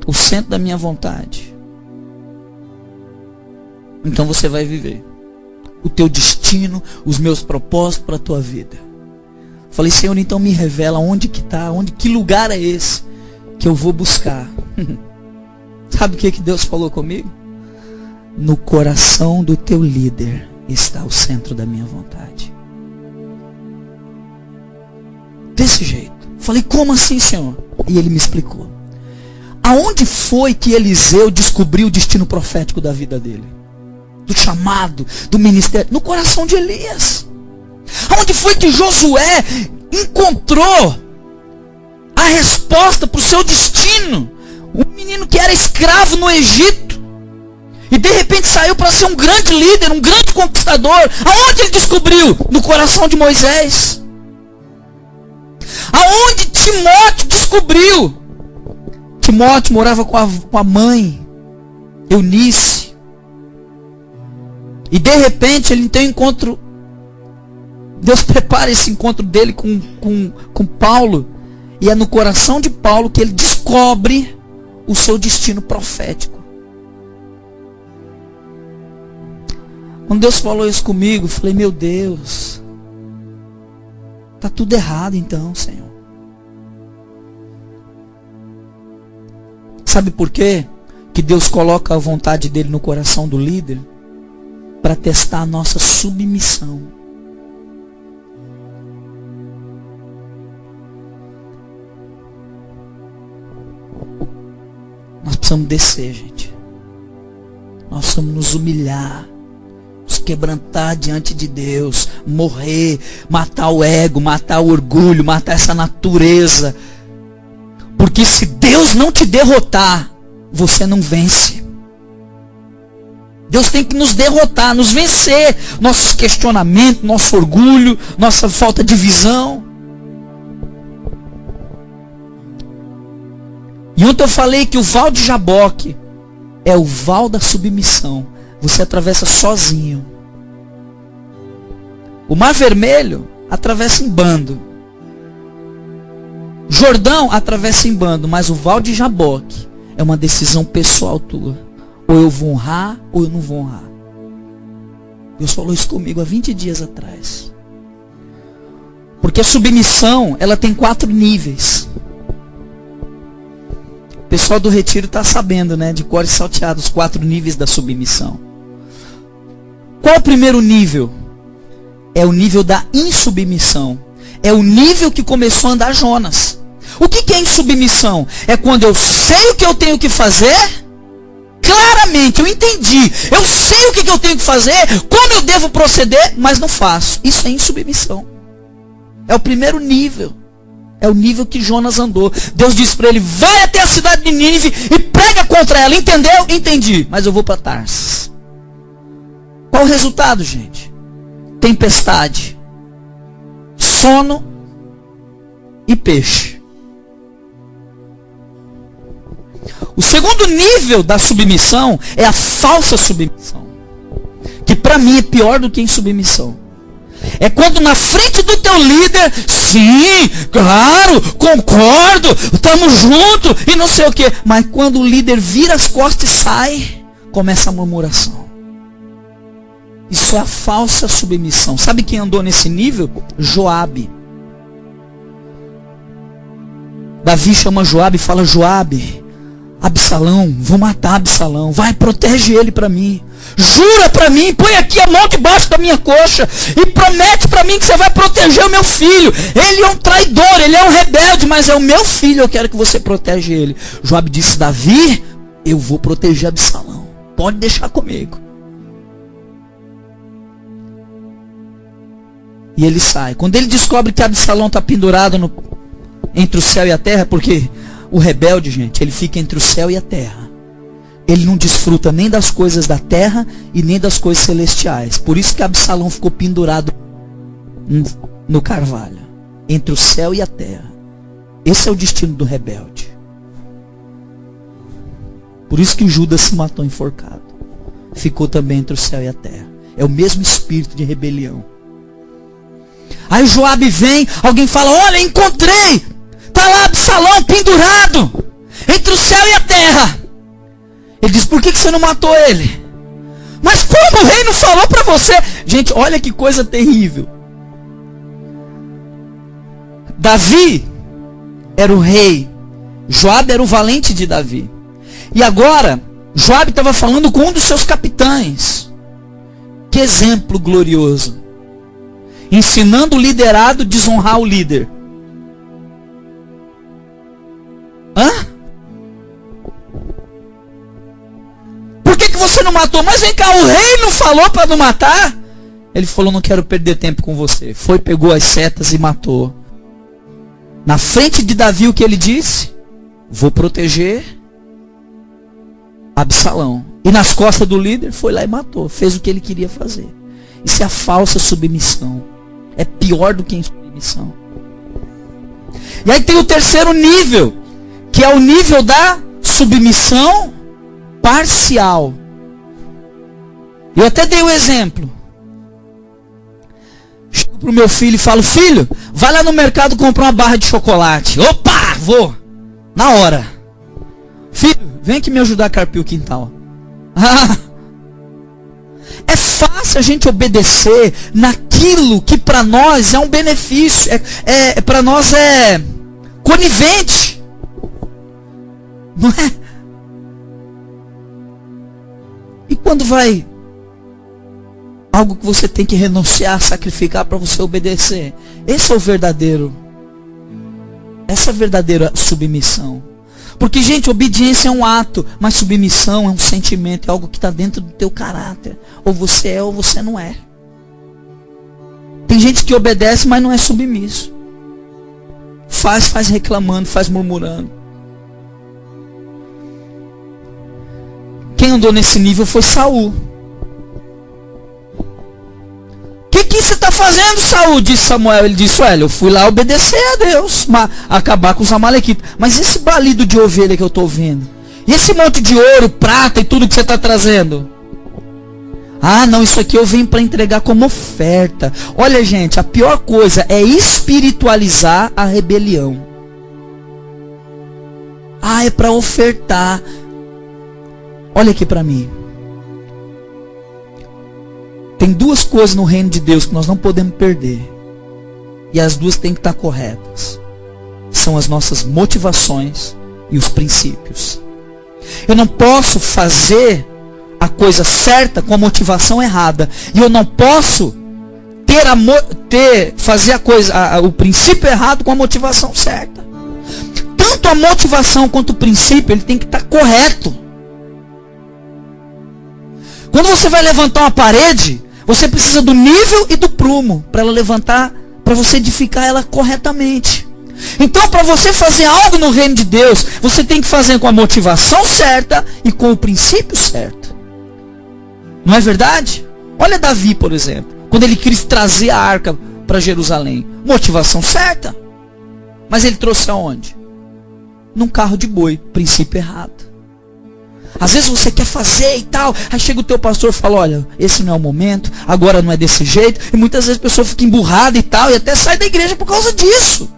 o centro da minha vontade, então você vai viver o teu destino, os meus propósitos para a tua vida. Falei: Senhor, então me revela onde que está, que lugar é esse que eu vou buscar. Sabe o que Deus falou comigo? No coração do teu líder está o centro da minha vontade. Desse jeito. Falei: como assim, Senhor? E ele me explicou. Aonde foi que Eliseu descobriu o destino profético da vida dele? Do chamado, do ministério? No coração de Elias. Aonde foi que Josué encontrou a resposta para o seu destino? Um menino que era escravo no Egito e de repente saiu para ser um grande líder, um grande conquistador. Aonde ele descobriu? No coração de Moisés. Aonde Timóteo descobriu? Timóteo morava com a mãe Eunice. E de repente ele tem um encontro. Deus prepara esse encontro dele com Paulo. E é no coração de Paulo que ele descobre o seu destino profético. Quando Deus falou isso comigo, eu falei: meu Deus, está tudo errado então, Senhor. Sabe por quê? Que Deus coloca a vontade dele no coração do líder? Para testar a nossa submissão. Nós precisamos descer, gente. Nós precisamos nos humilhar, nos quebrantar diante de Deus, morrer, matar o ego, matar o orgulho, matar essa natureza. Porque se Deus não te derrotar, você não vence. Deus tem que nos derrotar, nos vencer. Nossos questionamentos, nosso orgulho, nossa falta de visão. E ontem eu falei que o Val de Jaboque é o val da submissão. Você atravessa sozinho. O Mar Vermelho atravessa em bando. Jordão atravessa em bando. Mas o Val de Jaboque é uma decisão pessoal tua. Ou eu vou honrar, ou eu não vou honrar. Deus falou isso comigo há 20 dias atrás. Porque a submissão, ela tem 4 níveis. O pessoal do retiro está sabendo, né? De cor e salteado, os 4 níveis da submissão. Qual o primeiro nível? É o nível da insubmissão. É o nível que começou a andar Jonas. O que é insubmissão? É quando eu sei o que eu tenho que fazer, claramente, eu entendi, eu sei o que eu tenho que fazer, como eu devo proceder, mas não faço. Isso é insubmissão. É o primeiro nível. É o nível que Jonas andou. Deus disse para ele, vai até a cidade de Nínive e prega contra ela. Entendeu? Entendi. Mas eu vou para Tarsis. Qual o resultado, gente? Tempestade, sono e peixe. O segundo nível da submissão é a falsa submissão, que para mim é pior do que insubmissão. É quando na frente do teu líder, sim, claro, concordo, estamos juntos e não sei o que, mas quando o líder vira as costas e sai, começa a murmuração. Isso é a falsa submissão. Sabe quem andou nesse nível? Joabe. Davi chama Joabe e fala, Joabe, Absalão, vou matar Absalão, vai, protege ele para mim. Jura para mim, põe aqui a mão debaixo da minha coxa e promete para mim que você vai proteger o meu filho. Ele é um traidor, ele é um rebelde, mas é o meu filho, eu quero que você protege ele. Joabe disse, Davi, eu vou proteger Absalão, pode deixar comigo. E ele sai. Quando ele descobre que Absalão está pendurado entre o céu e a terra, porque o rebelde, gente, ele fica entre o céu e a terra. Ele não desfruta nem das coisas da terra e nem das coisas celestiais. Por isso que Absalão ficou pendurado no carvalho, entre o céu e a terra. Esse é o destino do rebelde. Por isso que Judas se matou enforcado. Ficou também entre o céu e a terra. É o mesmo espírito de rebelião. Aí Joabe vem, alguém fala, olha, encontrei, está lá Absalão pendurado, entre o céu e a terra. Ele diz, por que você não matou ele? Mas como o rei não falou para você? Gente, olha que coisa terrível. Davi era o rei, Joabe era o valente de Davi. E agora, Joabe estava falando com um dos seus capitães. Que exemplo glorioso. Ensinando o liderado a desonrar o líder. Hã? Por que você não matou? Mas vem cá, o rei não falou para não matar? Ele falou, não quero perder tempo com você. Foi, pegou as setas e matou. Na frente de Davi, o que ele disse? Vou proteger Absalão. E nas costas do líder, foi lá e matou. Fez o que ele queria fazer. Isso é a falsa submissão. É pior do que a insubmissão. E aí tem o terceiro nível, que é o nível da submissão parcial. Eu até dei o exemplo. Chego pro meu filho e falo, filho, vai lá no mercado comprar uma barra de chocolate. Opa, vou. Na hora. Filho, vem aqui me ajudar a carpir o quintal. É fácil a gente obedecer naquilo que para nós é um benefício. Para nós é conivente. Não é? E quando vai algo que você tem que renunciar, sacrificar para você obedecer? Esse é o verdadeiro. Essa é a verdadeira submissão. Porque, gente, obediência é um ato, mas submissão é um sentimento, é algo que está dentro do teu caráter. Ou você é ou você não é. Tem gente que obedece, mas não é submisso. Faz reclamando, faz murmurando. Quem andou nesse nível foi Saul. O que você está fazendo, Saul? Disse Samuel. Ele disse, olha, eu fui lá obedecer a Deus, acabar com os amalequitas. Mas esse balido de ovelha que eu estou vendo? E esse monte de ouro, prata e tudo que você está trazendo? Ah, não, isso aqui eu vim para entregar como oferta. Olha, gente, a pior coisa é espiritualizar a rebelião. Ah, é para ofertar. Olha aqui para mim. Tem duas coisas no reino de Deus que nós não podemos perder. E as duas têm que estar corretas. São as nossas motivações e os princípios. Eu não posso fazer a coisa certa com a motivação errada. E eu não posso fazer o princípio errado com a motivação certa. tanto a motivação quanto o princípio, ele tem que estar correto. Quando você vai levantar uma parede, você precisa do nível e do prumo para ela levantar, para você edificar ela corretamente. Então, para você fazer algo no reino de Deus, você tem que fazer com a motivação certa e com o princípio certo. Não é verdade? Olha Davi, por exemplo, quando ele quis trazer a arca para Jerusalém. Motivação certa. Mas ele trouxe aonde? Num carro de boi. Princípio errado. Às vezes você quer fazer e tal, aí chega o teu pastor e fala, olha, esse não é o momento, agora não é desse jeito, e muitas vezes a pessoa fica emburrada e tal, e até sai da igreja por causa disso.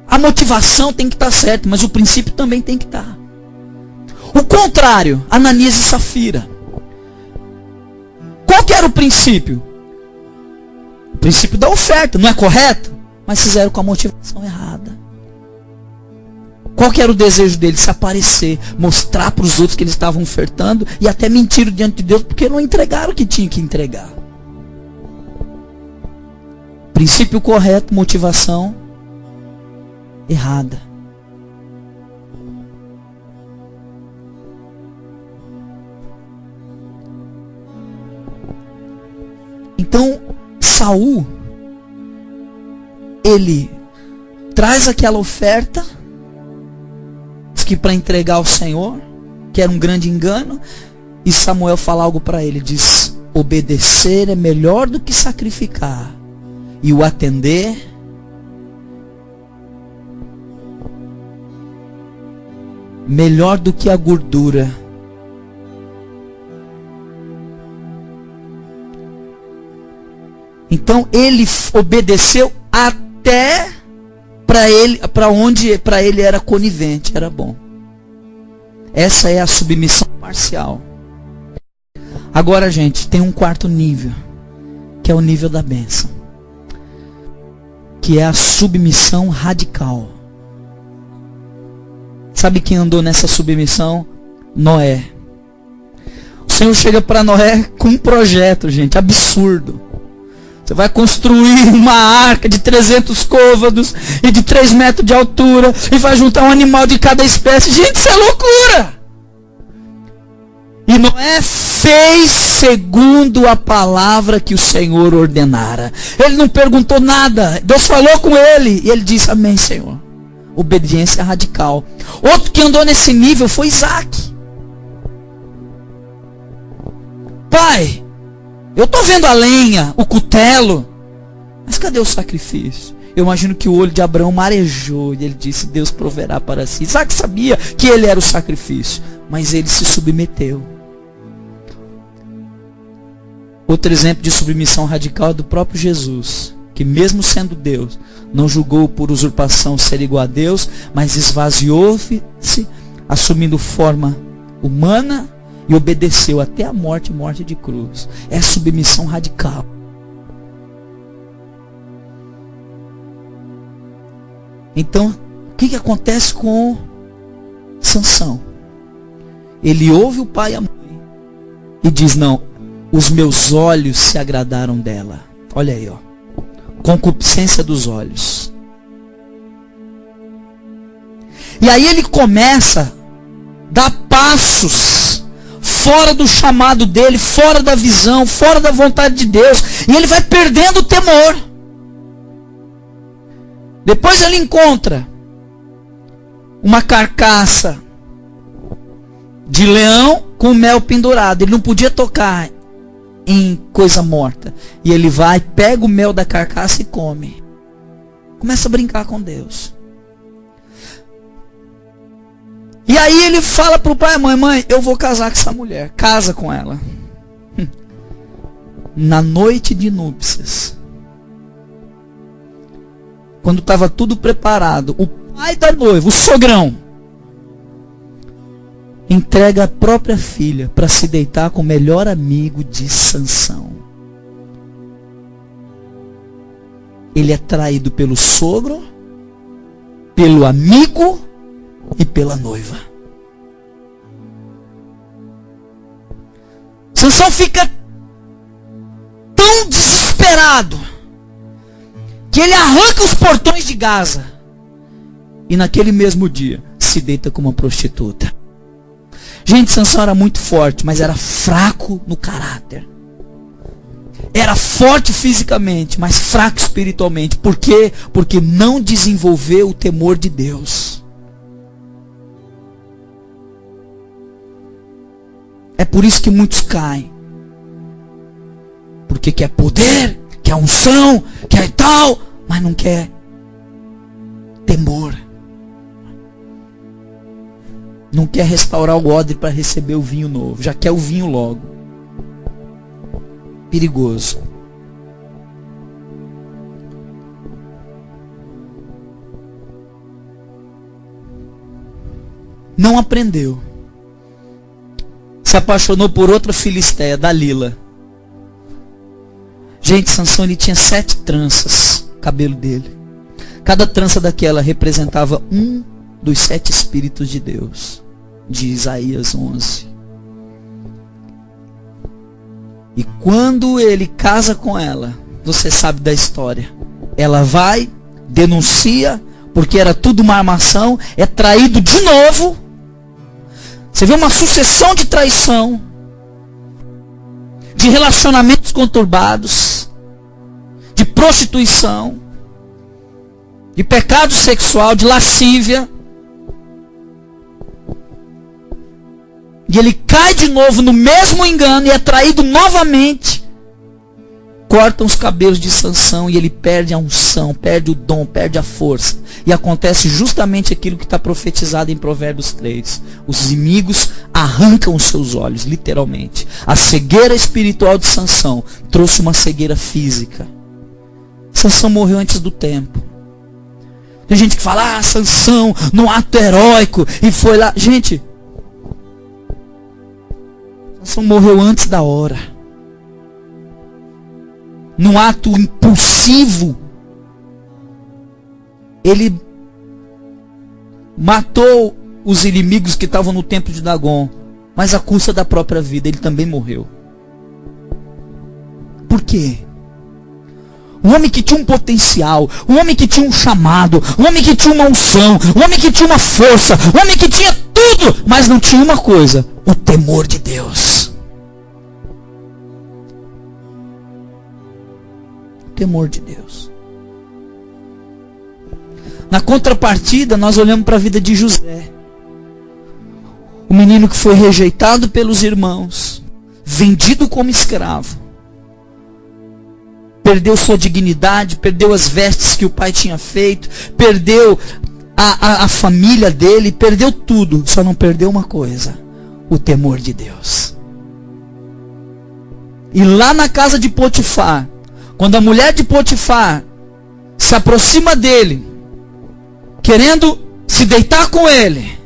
A motivação tem que estar certa, mas o princípio também tem que estar. O contrário, Ananias e Safira. Qual que era o princípio? O princípio da oferta, não é correto? Mas fizeram com a motivação errada. Qual que era o desejo deles? Se aparecer, mostrar para os outros que eles estavam ofertando e até mentiram diante de Deus porque não entregaram o que tinha que entregar. Princípio correto, motivação errada. Então, Saul, ele traz aquela oferta que para entregar ao Senhor, que era um grande engano, e Samuel fala algo para ele, diz, obedecer é melhor do que sacrificar, e o atender melhor do que a gordura. Então ele obedeceu até para onde para ele era conivente, era bom. Essa é a submissão parcial. Agora, gente, tem um quarto nível, que é o nível da bênção, que é a submissão radical. Sabe quem andou nessa submissão? Noé. O Senhor chega para Noé com um projeto, gente, absurdo. Você vai construir uma arca de 300 côvados e de 3 metros de altura e vai juntar um animal de cada espécie. Gente, isso é loucura! E Noé fez segundo a palavra que o Senhor ordenara. Ele não perguntou nada. Deus falou com ele e ele disse, amém, Senhor. Obediência radical. Outro que andou nesse nível foi Isaac. Pai, eu estou vendo a lenha, o cutelo, mas cadê o sacrifício? Eu imagino que o olho de Abraão marejou e ele disse, Deus proverá para si. Isaac sabia que ele era o sacrifício, mas ele se submeteu. Outro exemplo de submissão radical é do próprio Jesus, que mesmo sendo Deus, não julgou por usurpação ser igual a Deus, mas esvaziou-se, assumindo forma humana, e obedeceu até a morte de cruz. É submissão radical. Então, o que acontece com Sansão? Ele ouve o pai e a mãe e diz, não, os meus olhos se agradaram dela. Olha aí, ó. Concupiscência dos olhos. E aí ele começa a dar passos fora do chamado dele, fora da visão, fora da vontade de Deus. E ele vai perdendo o temor. Depois ele encontra uma carcaça de leão com mel pendurado. Ele não podia tocar em coisa morta. E ele vai, pega o mel da carcaça e come. Começa a brincar com Deus. E aí ele fala para o pai e a mãe, mãe, eu vou casar com essa mulher. Casa com ela. Na noite de núpcias, quando estava tudo preparado, o pai da noiva, o sogrão, entrega a própria filha para se deitar com o melhor amigo de Sansão. Ele é traído pelo sogro, pelo amigo e pela noiva. Sansão fica tão desesperado que ele arranca os portões de Gaza. E naquele mesmo dia, se deita com uma prostituta. Gente, Sansão era muito forte, mas era fraco no caráter. Era forte fisicamente, mas fraco espiritualmente. Por quê? Porque não desenvolveu o temor de Deus. É por isso que muitos caem. Porque quer poder, quer unção, quer tal, mas não quer temor. Não quer restaurar o odre para receber o vinho novo. Já quer o vinho logo. Perigoso. Não aprendeu. Se apaixonou por outra filisteia, Dalila. Gente, Sansão ele tinha 7 tranças, cabelo dele. Cada trança daquela representava um dos 7 espíritos de Deus, de Isaías 11. E quando ele casa com ela, você sabe da história. Ela vai, denuncia, porque era tudo uma armação, é traído de novo. Você vê uma sucessão de traição, de relacionamentos conturbados, de prostituição, de pecado sexual, de lascívia. E ele cai de novo no mesmo engano e é traído novamente. Cortam os cabelos de Sansão e ele perde a unção, perde o dom, perde a força. E acontece justamente aquilo que está profetizado em Provérbios 3. Os inimigos arrancam os seus olhos, literalmente. A cegueira espiritual de Sansão trouxe uma cegueira física. Sansão morreu antes do tempo. Tem gente que fala, Sansão, no ato heróico, e foi lá. Gente, Sansão morreu antes da hora. Num ato impulsivo, ele matou os inimigos que estavam no templo de Dagon, mas à custa da própria vida, ele também morreu. Por quê? Um homem que tinha um potencial, um homem que tinha um chamado, um homem que tinha uma unção, um homem que tinha uma força, um homem que tinha tudo, mas não tinha uma coisa: o temor de Deus. Temor de Deus. Na contrapartida, nós olhamos para a vida de José, o menino que foi rejeitado pelos irmãos, vendido como escravo, perdeu sua dignidade, perdeu as vestes que o pai tinha feito, perdeu a família dele, perdeu tudo, só não perdeu uma coisa: o temor de Deus. E lá na casa de Potifar, quando a mulher de Potifar se aproxima dele, querendo se deitar com ele,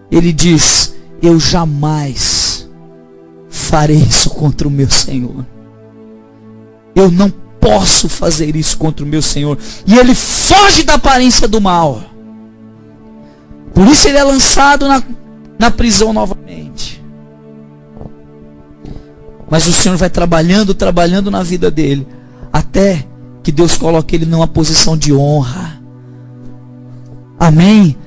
ele diz: eu jamais farei isso contra o meu Senhor. Eu não posso fazer isso contra o meu Senhor. E ele foge da aparência do mal. Por isso ele é lançado na prisão novamente. Mas o Senhor vai trabalhando na vida dele, até que Deus coloque ele numa posição de honra. Amém?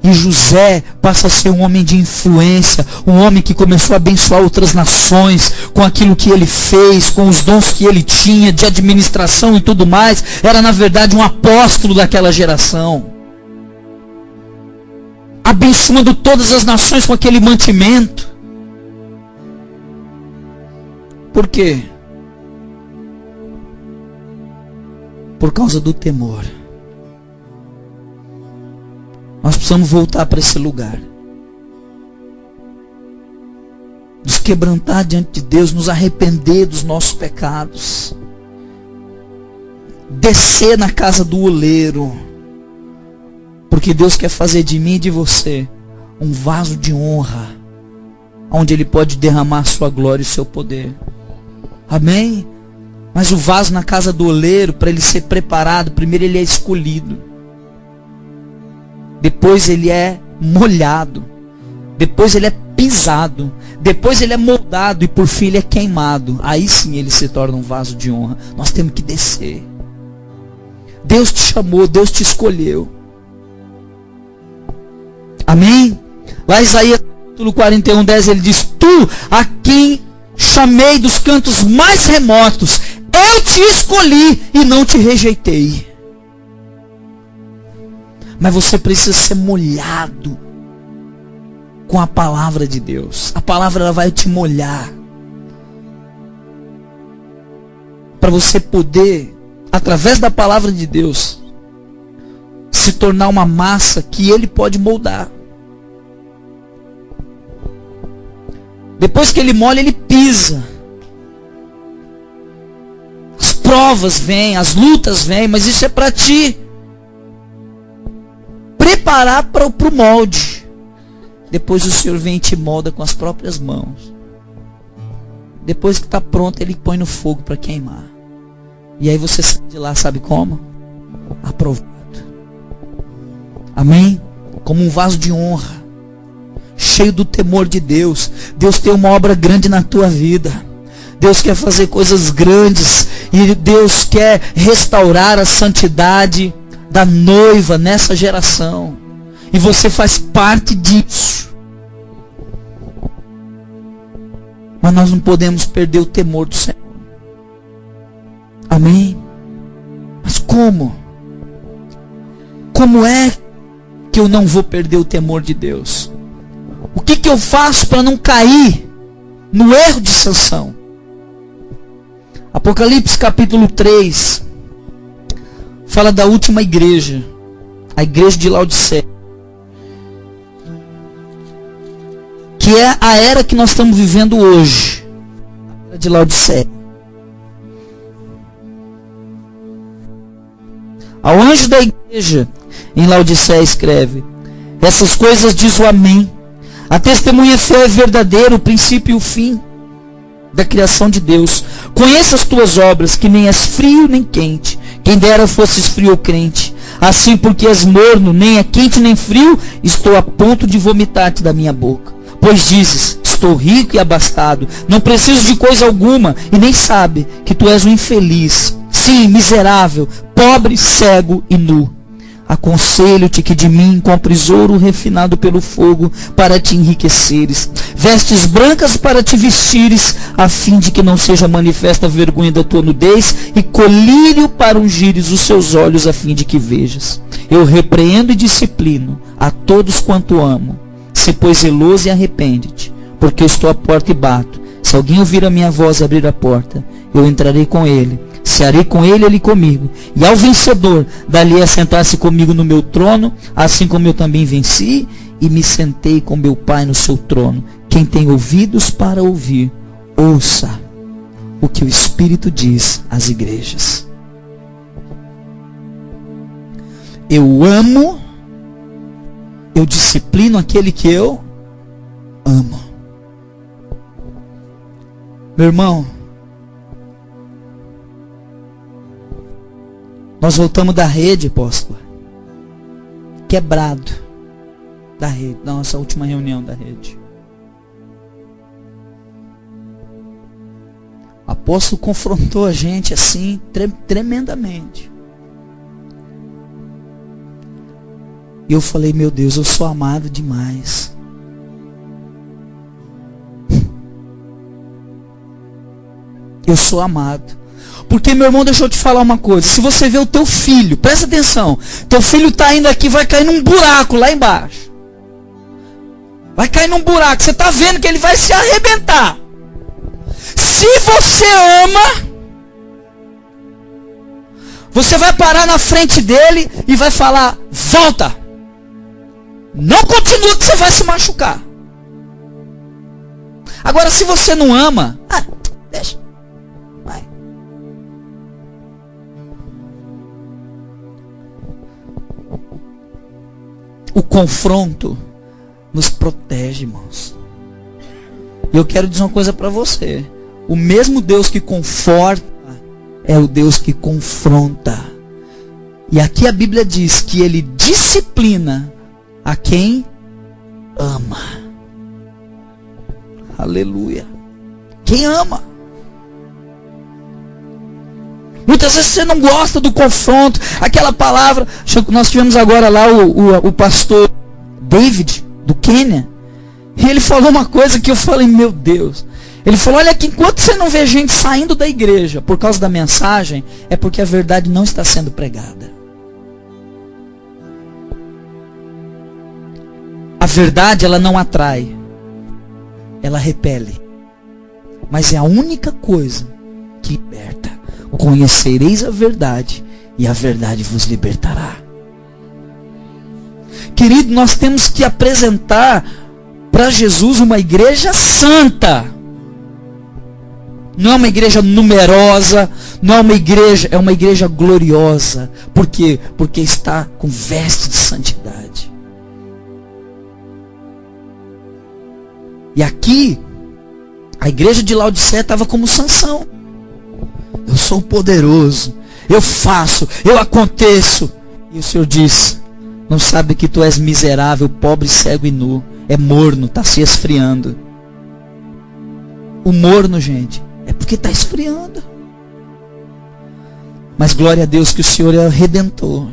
E José passa a ser um homem de influência, um homem que começou a abençoar outras nações, com aquilo que ele fez, com os dons que ele tinha, de administração e tudo mais. Era na verdade um apóstolo daquela geração, abençoando todas as nações com aquele mantimento. Por quê? Por causa do temor. Nós precisamos voltar para esse lugar. Nos quebrantar diante de Deus, nos arrepender dos nossos pecados. Descer na casa do oleiro. Porque Deus quer fazer de mim e de você um vaso de honra, onde Ele pode derramar sua glória e seu poder. Amém? Mas o vaso na casa do oleiro, para ele ser preparado, primeiro ele é escolhido. Depois ele é molhado. Depois ele é pisado. Depois ele é moldado. E por fim ele é queimado. Aí sim ele se torna um vaso de honra. Nós temos que descer. Deus te chamou, Deus te escolheu. Amém? Lá em Isaías capítulo 41, 10, ele diz: tu, a quem chamei dos cantos mais remotos, eu te escolhi e não te rejeitei. Mas você precisa ser molhado com a palavra de Deus. A palavra ela vai te molhar. Para você poder, através da palavra de Deus, se tornar uma massa que Ele pode moldar. Depois que Ele molha, Ele pisa. As provas vêm, as lutas vêm, mas isso é para te preparar para o molde. Depois o Senhor vem e te molda com as próprias mãos. Depois que está pronto, Ele põe no fogo para queimar. E aí você sai de lá, sabe como? Aprovado. Amém? Como um vaso de honra, cheio do temor de Deus. Deus tem uma obra grande na tua vida. Deus quer fazer coisas grandes. E Deus quer restaurar a santidade da noiva nessa geração. E você faz parte disso. Mas nós não podemos perder o temor do Senhor. Amém? Mas como? Como é que eu não vou perder o temor de Deus? O que eu faço para não cair no erro de Sansão? Apocalipse capítulo 3 fala da última igreja, a igreja de Laodiceia, que é a era que nós estamos vivendo hoje, a era de Laodiceia. Ao anjo da igreja em Laodiceia escreve: essas coisas diz o Amém. A testemunha fiel é verdadeira, o princípio e o fim da criação de Deus. Conheça as tuas obras, que nem és frio nem quente. Quem dera fosses frio ou crente. Assim, porque és morno, nem é quente nem frio, estou a ponto de vomitar-te da minha boca. Pois dizes: estou rico e abastado, não preciso de coisa alguma, e nem sabe que tu és um infeliz, sim, miserável, pobre, cego e nu. Aconselho-te que de mim compres ouro refinado pelo fogo para te enriqueceres, vestes brancas para te vestires, a fim de que não seja manifesta a vergonha da tua nudez, e colírio para ungires os seus olhos, a fim de que vejas. Eu repreendo e disciplino a todos quanto amo. Se pois zeloso e arrepende-te, porque eu estou à porta e bato. Se alguém ouvir a minha voz e abrir a porta, eu entrarei com ele, cearei com ele, ele comigo. E ao vencedor, dali a sentar-se comigo no meu trono, assim como eu também venci e me sentei com meu Pai no seu trono. Quem tem ouvidos para ouvir, ouça o que o Espírito diz às igrejas. Eu amo, eu disciplino aquele que eu amo. Meu irmão, nós voltamos da rede, apóstolo, quebrado da rede, da nossa última reunião da rede. O apóstolo confrontou a gente assim, tremendamente. E eu falei: meu Deus, eu sou amado demais. Eu sou amado. Porque, meu irmão, deixa eu te falar uma coisa. Se você vê o teu filho, presta atenção, teu filho está indo aqui, vai cair num buraco lá embaixo. Vai cair num buraco, você está vendo que ele vai se arrebentar. Se você ama, você vai parar na frente dele e vai falar: volta. Não continua, que você vai se machucar. Agora, se você não ama, deixa. Vai. O confronto nos protege, irmãos. E eu quero dizer uma coisa para você. O mesmo Deus que conforta é o Deus que confronta. E aqui a Bíblia diz que Ele disciplina a quem ama. Aleluia. Quem ama. Muitas vezes você não gosta do confronto, aquela palavra. Nós tivemos agora lá o pastor David, do Quênia. E ele falou uma coisa que eu falei, meu Deus. Ele falou, olha que enquanto você não vê gente saindo da igreja por causa da mensagem, é porque a verdade não está sendo pregada. A verdade, ela não atrai. Ela repele. Mas é a única coisa que liberta. Conhecereis a verdade, e a verdade vos libertará. Querido, nós temos que apresentar para Jesus uma igreja santa. Não é uma igreja numerosa, não é uma igreja gloriosa. Por quê? Porque está com veste de santidade. E aqui, a igreja de Laodiceia estava como Sansão. Eu sou poderoso, eu faço, eu aconteço. E o Senhor diz, não sabe que tu és miserável, pobre, cego e nu. É morno, está se esfriando. O morno, gente, é porque está esfriando. Mas glória a Deus que o Senhor é o Redentor.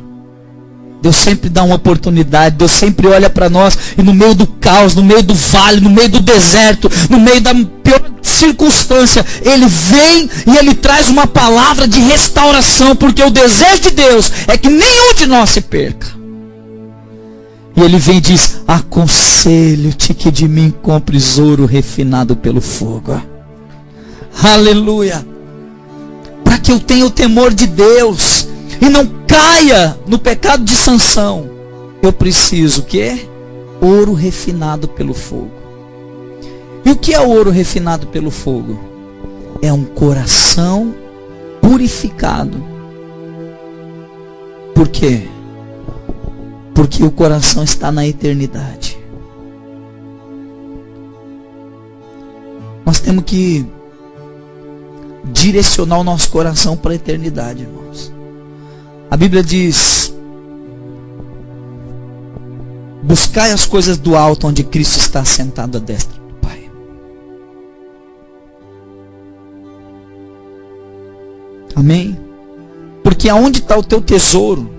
Deus sempre dá uma oportunidade. Deus sempre olha para nós. E no meio do caos, no meio do vale, no meio do deserto, no meio da pior circunstância, Ele vem e Ele traz uma palavra de restauração. Porque o desejo de Deus é que nenhum de nós se perca. E Ele vem e diz, aconselho-te que de mim compres ouro refinado pelo fogo. Aleluia. Para que eu tenha o temor de Deus e não caia no pecado de Sansão, eu preciso o quê? Ouro refinado pelo fogo. E o que é o ouro refinado pelo fogo? É um coração purificado. Por quê? Porque o coração está na eternidade. Nós temos que direcionar o nosso coração para a eternidade, irmãos. A Bíblia diz, buscai as coisas do alto, onde Cristo está sentado à destra do Pai. Amém? Porque aonde está o teu tesouro,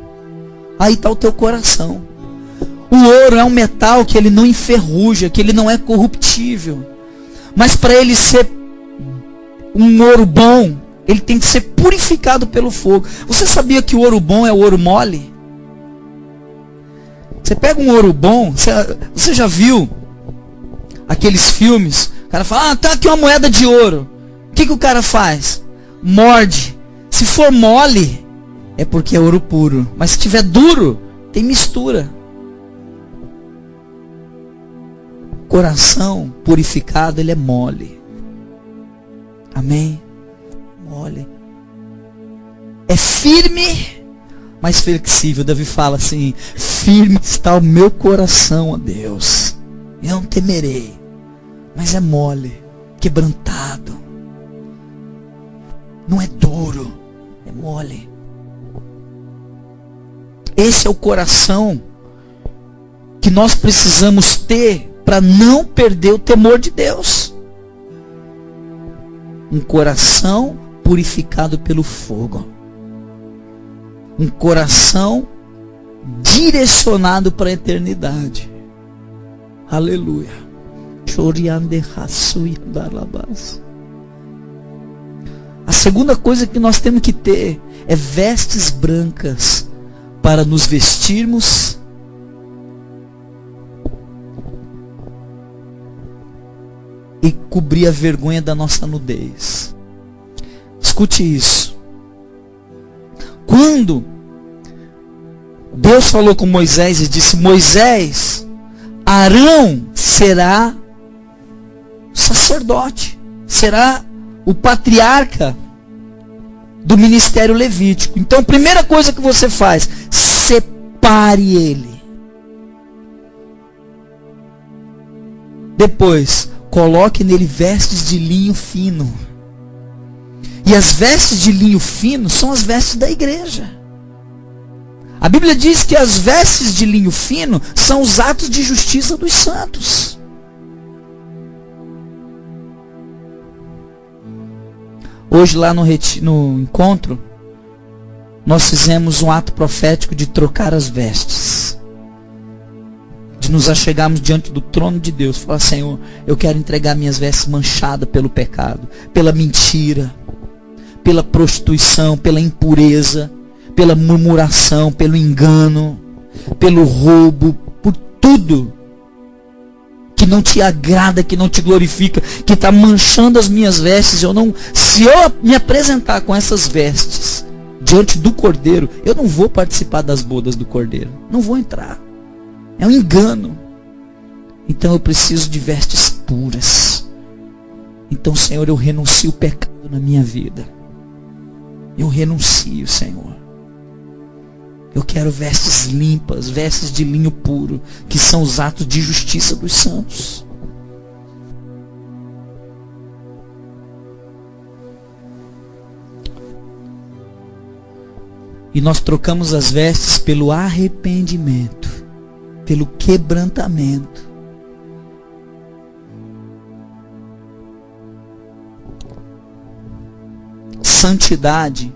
aí está o teu coração. O ouro é um metal que ele não enferruja, que ele não é corruptível. Mas para ele ser um ouro bom, ele tem que ser purificado pelo fogo. Você sabia que o ouro bom é o ouro mole? Você pega um ouro bom, você já viu aqueles filmes? O cara fala, tá aqui uma moeda de ouro. O que o cara faz? Morde. Se for mole, é porque é ouro puro. Mas se tiver duro, tem mistura. Coração purificado, ele é mole. Amém? Mole. É firme, mas flexível. Davi fala assim, firme está o meu coração, ó Deus. Eu não temerei. Mas é mole, quebrantado. Não é duro, é mole. Esse é o coração que nós precisamos ter para não perder o temor de Deus. Um coração purificado pelo fogo. Um coração direcionado para a eternidade. Aleluia. A segunda coisa que nós temos que ter é vestes brancas para nos vestirmos e cobrir a vergonha da nossa nudez. Escute isso. Quando Deus falou com Moisés e disse, Moisés, Arão será sacerdote, será o patriarca do ministério levítico. Então a primeira coisa que você faz, separe ele. Depois, coloque nele vestes de linho fino. E as vestes de linho fino são as vestes da igreja. A Bíblia diz que as vestes de linho fino são os atos de justiça dos santos. Hoje lá no encontro, nós fizemos um ato profético de trocar as vestes. De nos achegarmos diante do trono de Deus. Falar: Senhor, eu quero entregar minhas vestes manchadas pelo pecado, pela mentira, pela prostituição, pela impureza, pela murmuração, pelo engano, pelo roubo, por tudo que não te agrada, que não te glorifica, que está manchando as minhas vestes. Se eu me apresentar com essas vestes diante do Cordeiro, eu não vou participar das bodas do Cordeiro. Não vou entrar. É um engano. Então eu preciso de vestes puras. Então, Senhor, eu renuncio o pecado na minha vida. Eu renuncio, Senhor. Eu quero vestes limpas, vestes de linho puro, que são os atos de justiça dos santos. E nós trocamos as vestes pelo arrependimento, pelo quebrantamento. Santidade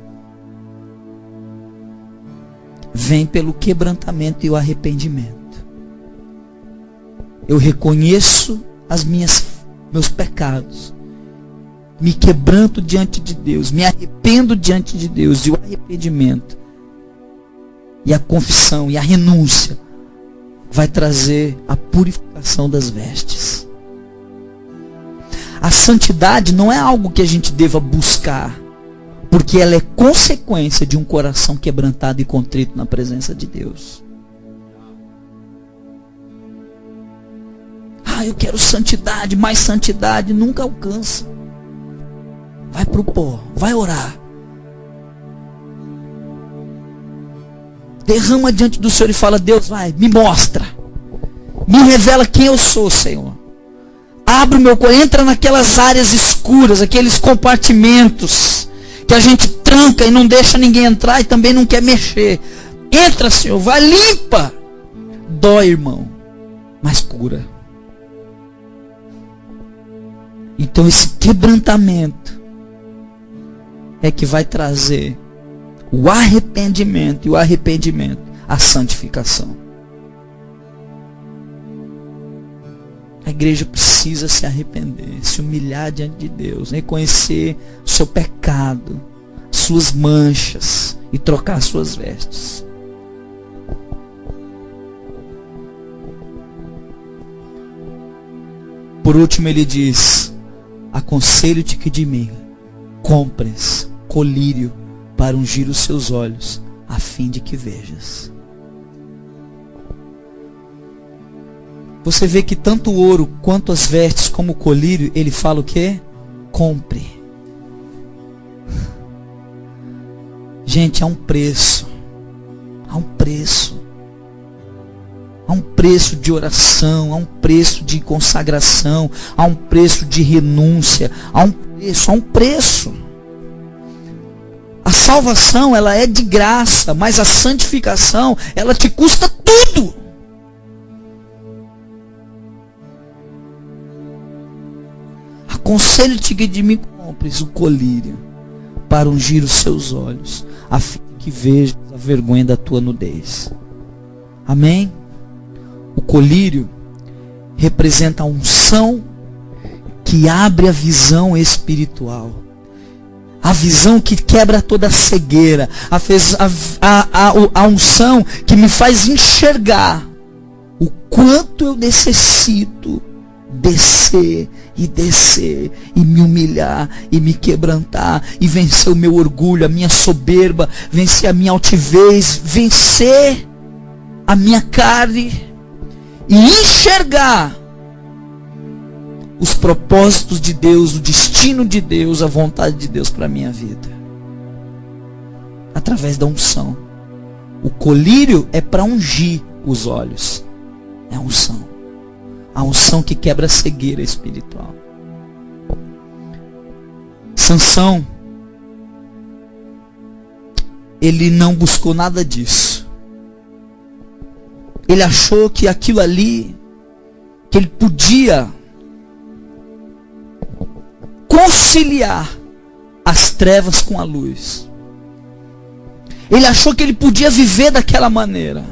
vem pelo quebrantamento e o arrependimento. Eu reconheço meus pecados, me quebranto diante de Deus, me arrependo diante de Deus, e o arrependimento e a confissão e a renúncia vai trazer a purificação das vestes. A santidade não é algo que a gente deva buscar, porque ela é consequência de um coração quebrantado e contrito na presença de Deus. Eu quero santidade, mais santidade, nunca alcança. Vai para o pó, vai orar. Derrama diante do Senhor e fala: Deus, vai, me mostra. Me revela quem eu sou, Senhor. Abre o meu coração, entra naquelas áreas escuras, aqueles compartimentos que a gente tranca e não deixa ninguém entrar e também não quer mexer. Entra, Senhor, vai, limpa. Dói, irmão, mas cura. Então esse quebrantamento é que vai trazer o arrependimento, e o arrependimento, a santificação. A igreja precisa se arrepender, se humilhar diante de Deus, reconhecer o seu pecado, suas manchas, e trocar suas vestes. Por último ele diz: aconselho-te que de mim compres colírio para ungir os seus olhos, a fim de que vejas. Você vê que tanto o ouro quanto as vestes como o colírio, ele fala o quê? Compre. Gente, há um preço. Há um preço. Há um preço de oração, há um preço de consagração, há um preço de renúncia, há um preço. A salvação, ela é de graça, mas a santificação, ela te custa tudo. Aconselho-te que de mim compres o colírio para ungir os seus olhos, a fim de que vejas a vergonha da tua nudez. Amém? O colírio representa a unção que abre a visão espiritual. A visão que quebra toda a cegueira. A unção que me faz enxergar o quanto eu necessito descer e me humilhar e me quebrantar e vencer o meu orgulho, a minha soberba, vencer a minha altivez, vencer a minha carne e enxergar os propósitos de Deus, o destino de Deus, a vontade de Deus para a minha vida. Através da unção. O colírio é para ungir os olhos. É a unção. A unção que quebra a cegueira espiritual. Sansão, ele não buscou nada disso. Ele achou que aquilo ali, que ele podia conciliar as trevas com a luz. Ele achou que ele podia viver daquela maneira,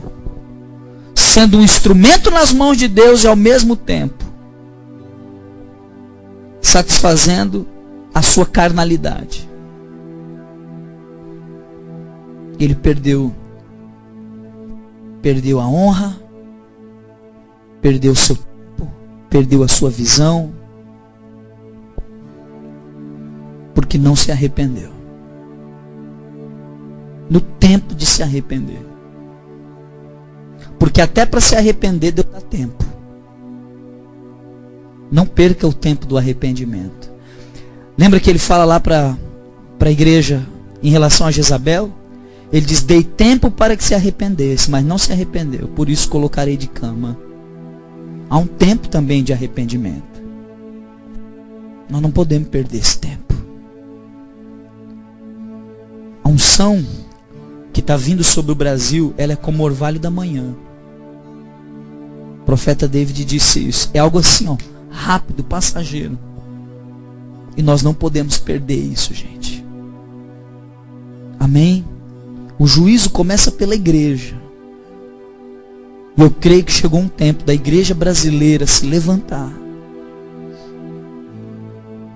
sendo um instrumento nas mãos de Deus e ao mesmo tempo satisfazendo a sua carnalidade. Ele perdeu a honra, perdeu o seu tempo, perdeu a sua visão, porque não se arrependeu. No tempo de se arrepender. Porque até para se arrepender Deus dá tempo. Não perca o tempo do arrependimento. Lembra que ele fala lá para a igreja em relação a Jezabel? Ele diz: dei tempo para que se arrependesse, mas não se arrependeu, por isso colocarei de cama. Há um tempo também de arrependimento. Nós não podemos perder esse tempo. A unção que está vindo sobre o Brasil, ela é como o orvalho da manhã. O profeta David disse isso. É algo assim, ó, rápido, passageiro. E nós não podemos perder isso, gente. Amém? O juízo começa pela igreja. E eu creio que chegou um tempo da igreja brasileira se levantar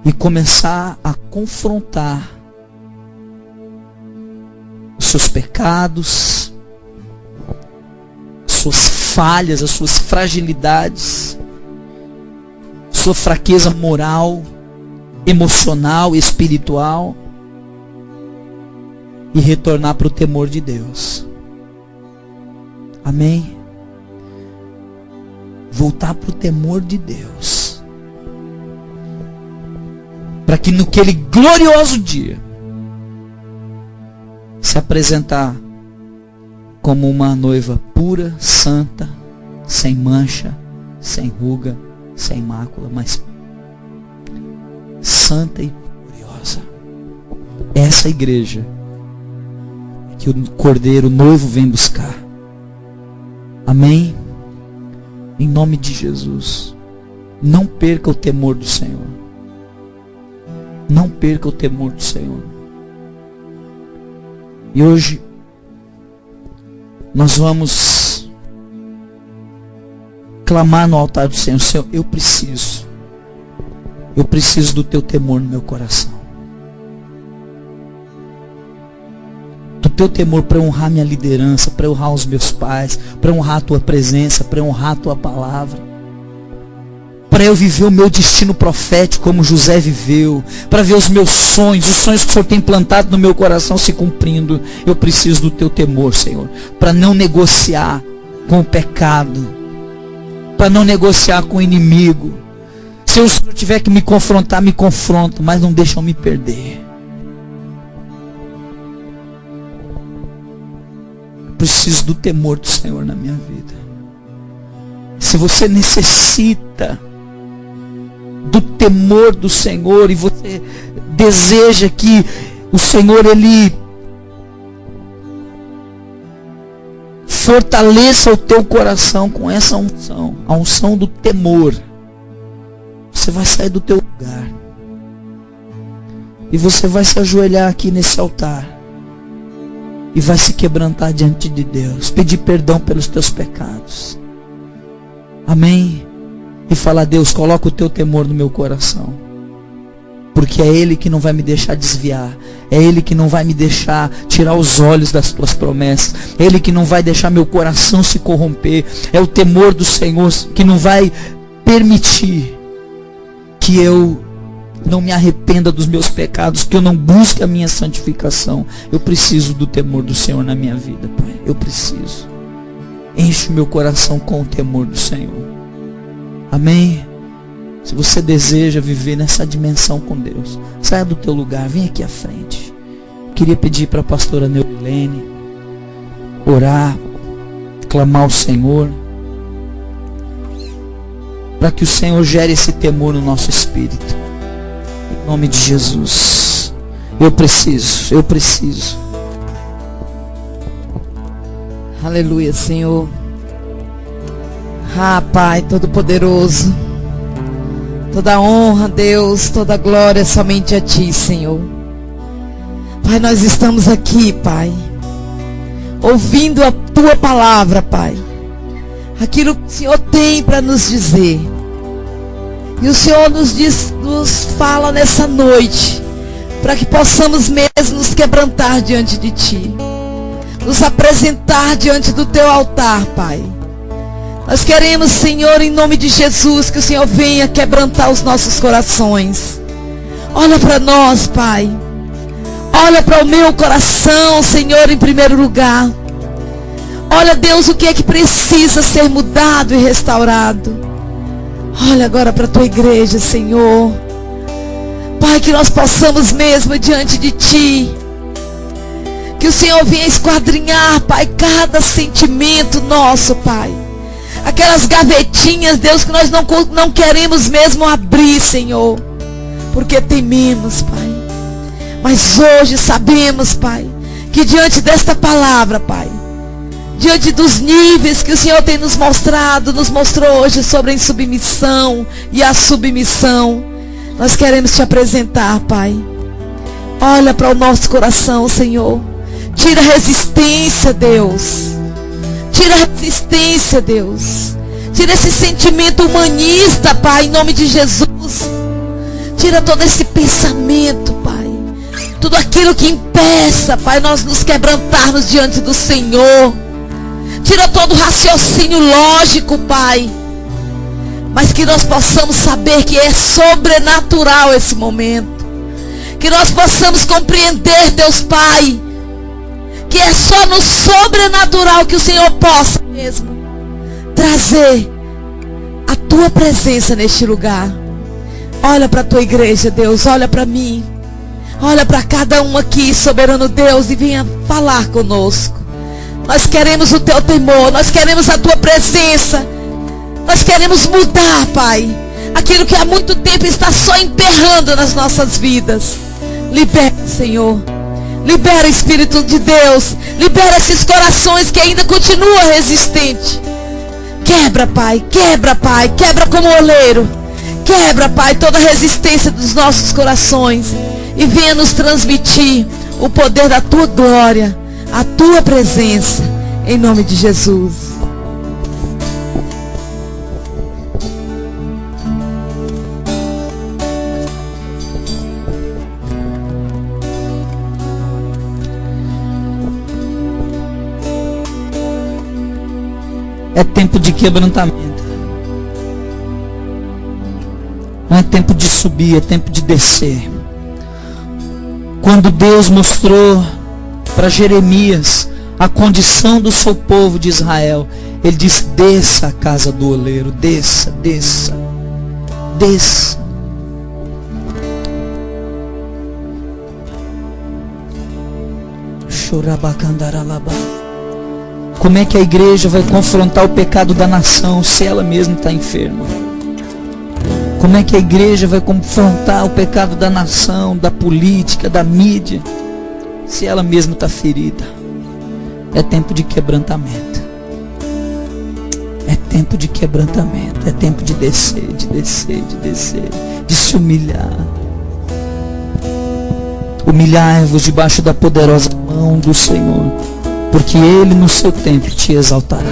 e começar a confrontar os seus pecados, suas falhas, as suas fragilidades, sua fraqueza moral, emocional, espiritual, e retornar para o temor de Deus. Amém? Voltar para o temor de Deus, para que naquele glorioso dia se apresentar como uma noiva pura, santa, sem mancha, sem ruga, sem mácula, mas santa e gloriosa. Essa igreja que o Cordeiro noivo vem buscar. Amém? Em nome de Jesus. Não perca o temor do Senhor. Não perca o temor do Senhor. E hoje nós vamos clamar no altar do Senhor: Senhor, eu preciso do teu temor no meu coração. Do teu temor para honrar minha liderança, para honrar os meus pais, para honrar a tua presença, para honrar a tua palavra, para eu viver o meu destino profético como José viveu, para ver os meus sonhos, os sonhos que o Senhor tem plantado no meu coração se cumprindo. Eu preciso do teu temor, Senhor, para não negociar com o pecado, para não negociar com o inimigo. Se o Senhor tiver que me confrontar, me confronta, mas não deixa eu me perder. Preciso do temor do Senhor na minha vida. Se você necessita do temor do Senhor e você deseja que o Senhor ele fortaleça o teu coração com essa unção, a unção do temor, você vai sair do teu lugar e você vai se ajoelhar aqui nesse altar e vai se quebrantar diante de Deus, pedir perdão pelos teus pecados. Amém? E falar: Deus, coloca o teu temor no meu coração, porque é Ele que não vai me deixar desviar, é Ele que não vai me deixar tirar os olhos das tuas promessas, é Ele que não vai deixar meu coração se corromper, é o temor do Senhor que não vai permitir que eu não me arrependa dos meus pecados, que eu não busque a minha santificação. Eu preciso do temor do Senhor na minha vida, Pai. Eu preciso. Enche o meu coração com o temor do Senhor. Amém? Se você deseja viver nessa dimensão com Deus, saia do teu lugar, vem aqui à frente. Queria pedir para a pastora Neulene orar, clamar ao Senhor, para que o Senhor gere esse temor no nosso espírito. Em nome de Jesus. Eu preciso. Aleluia, Senhor. Ah, Pai Todo-Poderoso, toda honra, Deus, toda glória somente a Ti, Senhor. Pai, nós estamos aqui, Pai, ouvindo a tua palavra, Pai. Aquilo que o Senhor tem para nos dizer. E o Senhor nos fala nessa noite, para que possamos mesmo nos quebrantar diante de Ti, nos apresentar diante do Teu altar, Pai. Nós queremos, Senhor, em nome de Jesus, que o Senhor venha quebrantar os nossos corações. Olha para nós, Pai. Olha para o meu coração, Senhor, em primeiro lugar. Olha, Deus, o que é que precisa ser mudado e restaurado. Olha agora para a tua igreja, Senhor. Pai, que nós possamos mesmo diante de Ti, que o Senhor venha esquadrinhar, Pai, cada sentimento nosso, Pai. Aquelas gavetinhas, Deus, que nós não queremos mesmo abrir, Senhor, porque tememos, Pai. Mas hoje sabemos, Pai, que diante desta palavra, Pai, diante dos níveis que o Senhor tem nos mostrou hoje sobre a insubmissão e a submissão, nós queremos Te apresentar, Pai. Olha para o nosso coração, Senhor. Tira a resistência, Deus. Tira a resistência, Deus. Tira esse sentimento humanista, Pai, em nome de Jesus. Tira todo esse pensamento, Pai. Tudo aquilo que impeça, Pai, nós nos quebrantarmos diante do Senhor. Tira todo o raciocínio lógico, Pai. Mas que nós possamos saber que é sobrenatural esse momento. Que nós possamos compreender, Deus Pai, que é só no sobrenatural que o Senhor possa mesmo trazer a Tua presença neste lugar. Olha para a Tua igreja, Deus. Olha para mim. Olha para cada um aqui, soberano Deus, e venha falar conosco. Nós queremos o Teu temor, nós queremos a Tua presença. Nós queremos mudar, Pai, aquilo que há muito tempo está só emperrando nas nossas vidas. Libera, Senhor. Libera, Espírito de Deus. Libera esses corações que ainda continuam resistentes. Quebra, Pai. Quebra, Pai. Quebra como oleiro. Quebra, Pai, toda a resistência dos nossos corações. E venha nos transmitir o poder da Tua glória, a Tua presença, em nome de Jesus. É tempo de quebrantamento. Não é tempo de subir, é tempo de descer. Quando Deus mostrou para Jeremias a condição do seu povo de Israel, Ele disse: desça a casa do oleiro, desça, desça, desça. Chorabacandaralabá. Como é que a igreja vai confrontar o pecado da nação se ela mesma está enferma? Como é que a igreja vai confrontar o pecado da nação, da política, da mídia, se ela mesma está ferida? É tempo de quebrantamento. É tempo de quebrantamento. É tempo de descer, de descer, de descer, de se humilhar. Humilhai-vos debaixo da poderosa mão do Senhor, porque Ele no seu tempo te exaltará.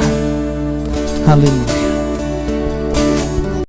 Aleluia.